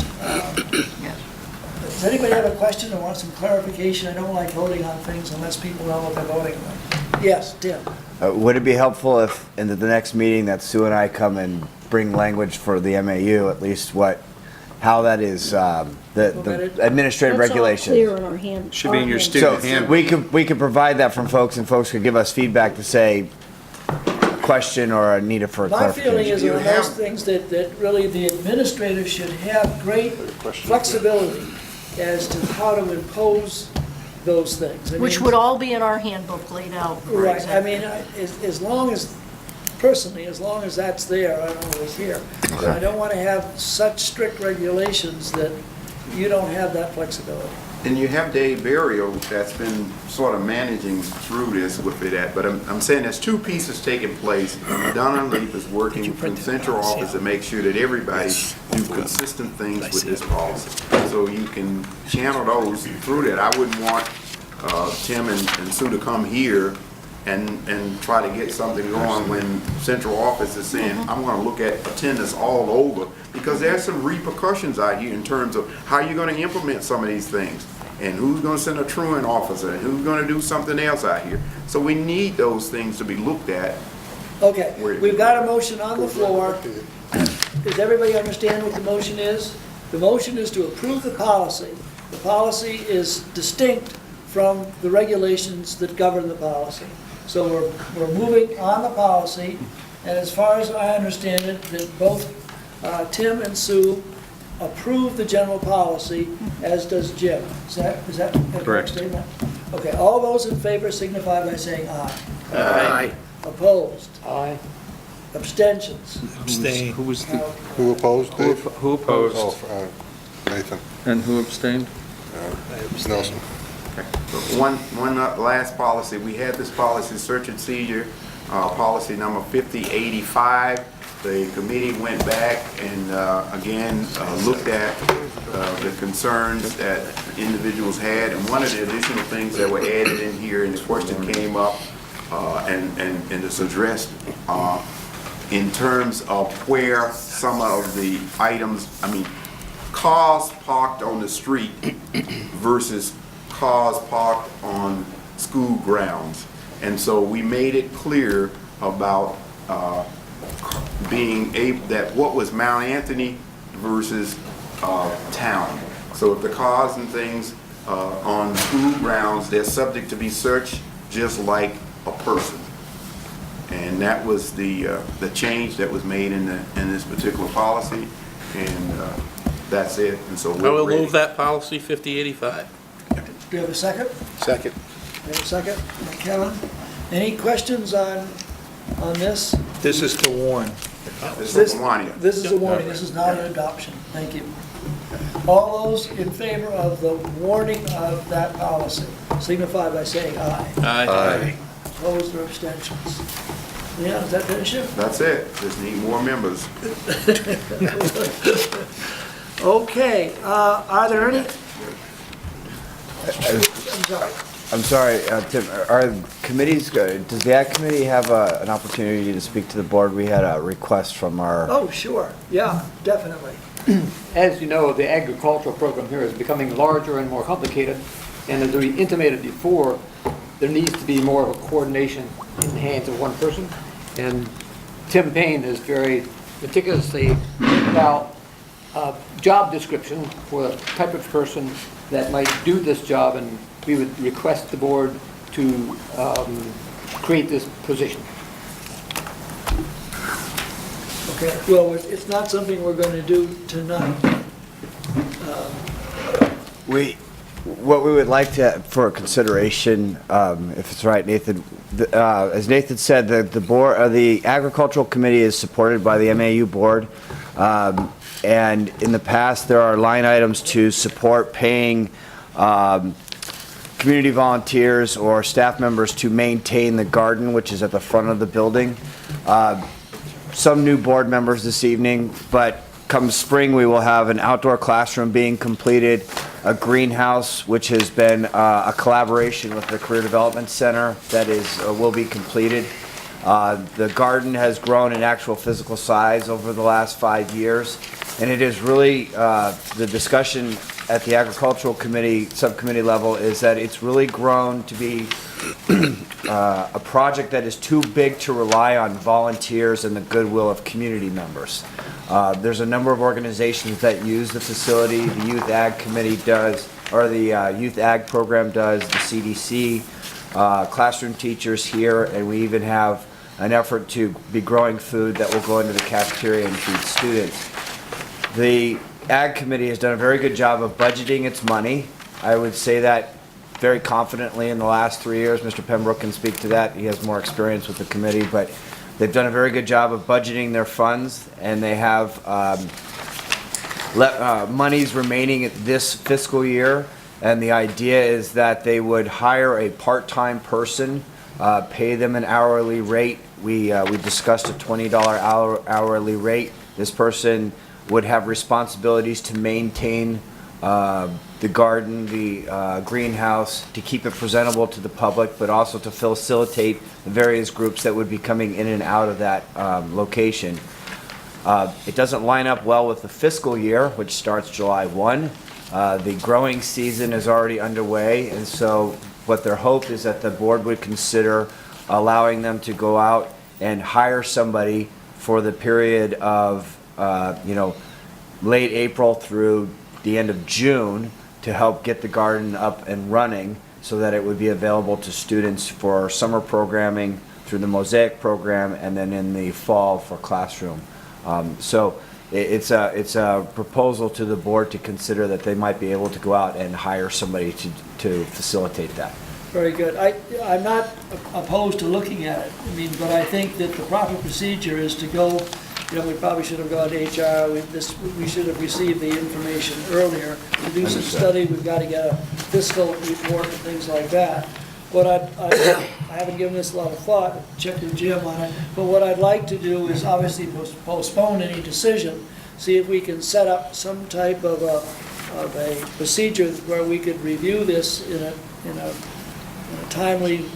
Does anybody have a question or want some clarification? I don't like voting on things unless people know what they're voting on. Yes, Tim? Would it be helpful if, in the next meeting, that Sue and I come and bring language for the MAU, at least how that is, the administrative regulations? That's all clear in our hand. Should be in your So student handbook. we could provide that from folks, and folks could give us feedback to say a question or a need for a My feeling clarification. is on those things that really the administrator should have great flexibility as to how to impose those things. I Which mean, would all be in our handbook laid out. for Right, I example. mean, as long as, personally, as long as that's there, I don't always hear. I don't want to have such strict regulations that you don't have that flexibility. And you have Dave Barrio that's been sort of managing through this with it, but I'm saying there's two pieces taking place. Donna Leaf is working from central office to make sure that everybody do consistent things with this policy. So you can channel those through that. I wouldn't want Tim and Sue to come here and try to get something going when central office is saying, I'm gonna look at attendance all over, because there's some repercussions out here in terms of how you're gonna implement some of these things, and who's gonna send a truant officer, and who's gonna do something else out here. So we need those things to be looked at. Okay, we've got a motion on the floor. Does everybody understand what the motion is? The motion is to approve the policy. The policy is distinct from the regulations that govern the policy. So we're moving on the policy, and as far as I understand it, that both Tim and Sue approve the general policy, as does Jim. Is that a correct statement? Okay, all those in favor signify by saying aye. Aye. Opposed? Aye. Abstentions? Abstain. Who was the, Who opposed, Dave? who opposed? Oh, Nathan. And who abstained? Nelson. One last policy, we had this policy, search and seizure, policy number 5085. The committee went back and again looked at the concerns that individuals had, and one of the additional things that were added in here, and the question came up, and it's addressed in terms of where some of the items, cars parked on the street versus cars parked on school grounds. And so we made it clear about being able, that what was Mount Anthony versus town. So if the cars and things on school grounds, they're subject to be searched just like a person. And that was the change that was made in this particular policy, and that's it. And so I we're will ready. move that policy 5085. Do you have a second? Second. You have a second? Kevin? Any questions on this? This is to warn. This is a warning. This is a warning, this is not an adoption. Thank you. All those in favor of the warning of that policy signify by saying aye. Aye. Opposed or abstentions? Yeah, is that the issue? That's it. Just need more members. Okay, are there any? I'm sorry. I'm sorry, Tim, are committees, does the Ag Committee have an opportunity to speak to the board? We had a request from our... Oh, sure, yeah, definitely. As you know, the agricultural program here is becoming larger and more complicated, and as we intimated before, there needs to be more of a coordination in the hands of one person. And Tim Payne is very meticulously about a job description for the type of person that might do this job, and we would request the board to create this position. Okay, well, it's not something we're going to do tonight. What we would like to, for consideration, if it's right, Nathan, as Nathan said, the board, the Agricultural Committee is supported by the MAU board. And in the past, there are line items to support paying community volunteers or staff members to maintain the garden, which is at the front of the building. Some new board members this evening, but come spring, we will have an outdoor classroom being completed, a greenhouse, which has been a collaboration with the Career Development Center that will be completed. The garden has grown in actual physical size over the last 5 years, and it is really, the discussion at the Agricultural Committee, subcommittee level, is that it's really grown to be a project that is too big to rely on volunteers and the goodwill of community members. There's a number of organizations that use the facility. The Youth Ag Committee does, or the Youth Ag Program does, the CDC, classroom teachers here, and we even have an effort to be growing food that will go into the cafeteria and feed students. The Ag Committee has done a very good job of budgeting its money. I would say that very confidently in the last 3 years. Mr. Pembroke can speak to that. He has more experience with the committee, but they've done a very good job of budgeting their funds, and they have monies remaining at this fiscal year. And the idea is that they would hire a part-time person, pay them an hourly rate. We discussed a $20 hourly rate. This person would have responsibilities to maintain the garden, the greenhouse, to keep it presentable to the public, but also to facilitate the various groups that would be coming in and out of that location. It doesn't line up well with the fiscal year, which starts July 1. The growing season is already underway, and so what their hope is that the board would consider allowing them to go out and hire somebody for the period of, late April through the end of June to help get the garden up and running so that it would be available to students for summer programming through the Mosaic program, and then in the fall for classroom. So it's a proposal to the board to consider that they might be able to go out and hire somebody to facilitate that. Very good. I'm not opposed to looking at it. But I think that the proper procedure is to go, we probably should have gone to HR. We should have received the information earlier. To do some study, we've got to get a fiscal report and things like that. What I haven't given this a lot of thought, check with Jim on it, but what I'd like to do is obviously postpone any decision, see if we can set up some type of a procedure where we could review this in a timely,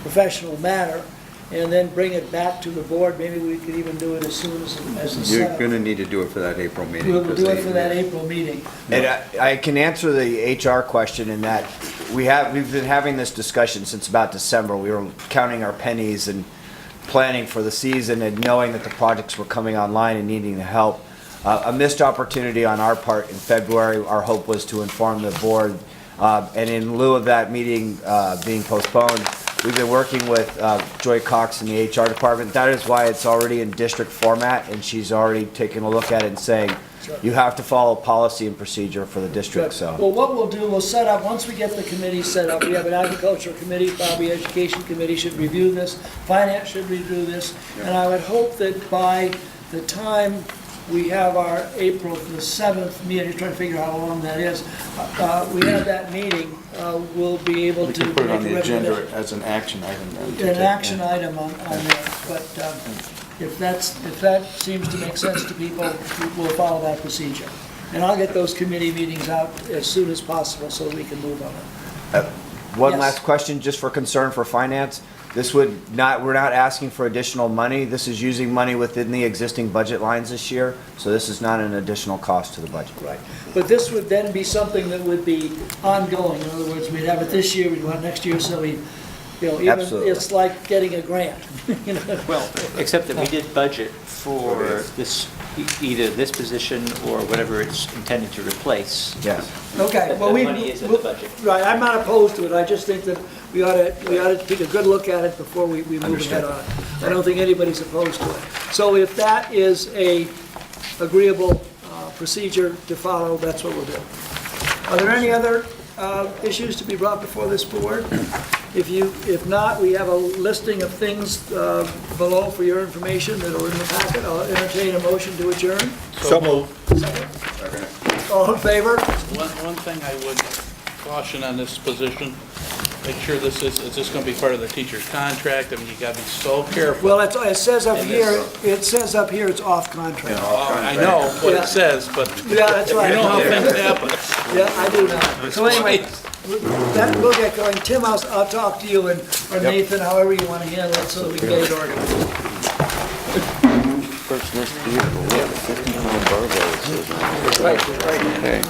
professional manner, and then bring it back to the board. Maybe we could even do it as soon as the You're setup. going to need to do it for that April meeting. We'll do it for that April meeting. And I can answer the HR question in that we've been having this discussion since about December. We were counting our pennies and planning for the season and knowing that the projects were coming online and needing the help. A missed opportunity on our part in February. Our hope was to inform the board. And in lieu of that meeting being postponed, we've been working with Joy Cox in the HR department. That is why it's already in district format, and she's already taken a look at it and saying, you have to follow policy and procedure for the district. So, Well, what we'll do, we'll set up, once we get the committee set up, we have an agricultural committee, probably education committee should review this, finance should review this, and I would hope that by the time we have our April the 7th meeting, I'm trying to figure out how long that is. We have that meeting, we'll be able We to. can put it on make a the agenda recommendation. as an action item then. to An take- action item on there, but if that seems to make sense to people, we'll follow that procedure. And I'll get those committee meetings out as soon as possible so we can move on it. One Yes. last question, just for concern for finance. This would not, we're not asking for additional money. This is using money within the existing budget lines this year, so this is not an additional cost to the budget. Right. But this would then be something that would be ongoing. In other words, we'd have it this year, we'd want it next year, so we, even, Absolutely. it's like getting a grant. You know? Well, except that we did budget for this, either this position or whatever it's intended to replace. Yes. Okay, That well, we. money is in the budget. Right, I'm not opposed to it, I just think that we ought to take a good look at it before we move ahead on it. I don't think anybody's opposed to it. So if that is a agreeable procedure to follow, that's what we'll do. Are there any other issues to be brought before this board? If not, we have a listing of things below for your information that are in the packet. I'll entertain a motion to adjourn. So moved. All in favor? One thing I would caution on this position, make sure is this going to be part of the teacher's contract? I mean, you got to be so careful. Well, it says up here, it's off contract. I know what Yeah. it says, but Yeah, that's right. you know how things happen. Yeah, I do know. So anyway, we'll get going. Tim, I'll talk to you, or Nathan, however you want to handle it, so that we can get it organized. First, this year, we have a 50-pound barbell. Right. Okay.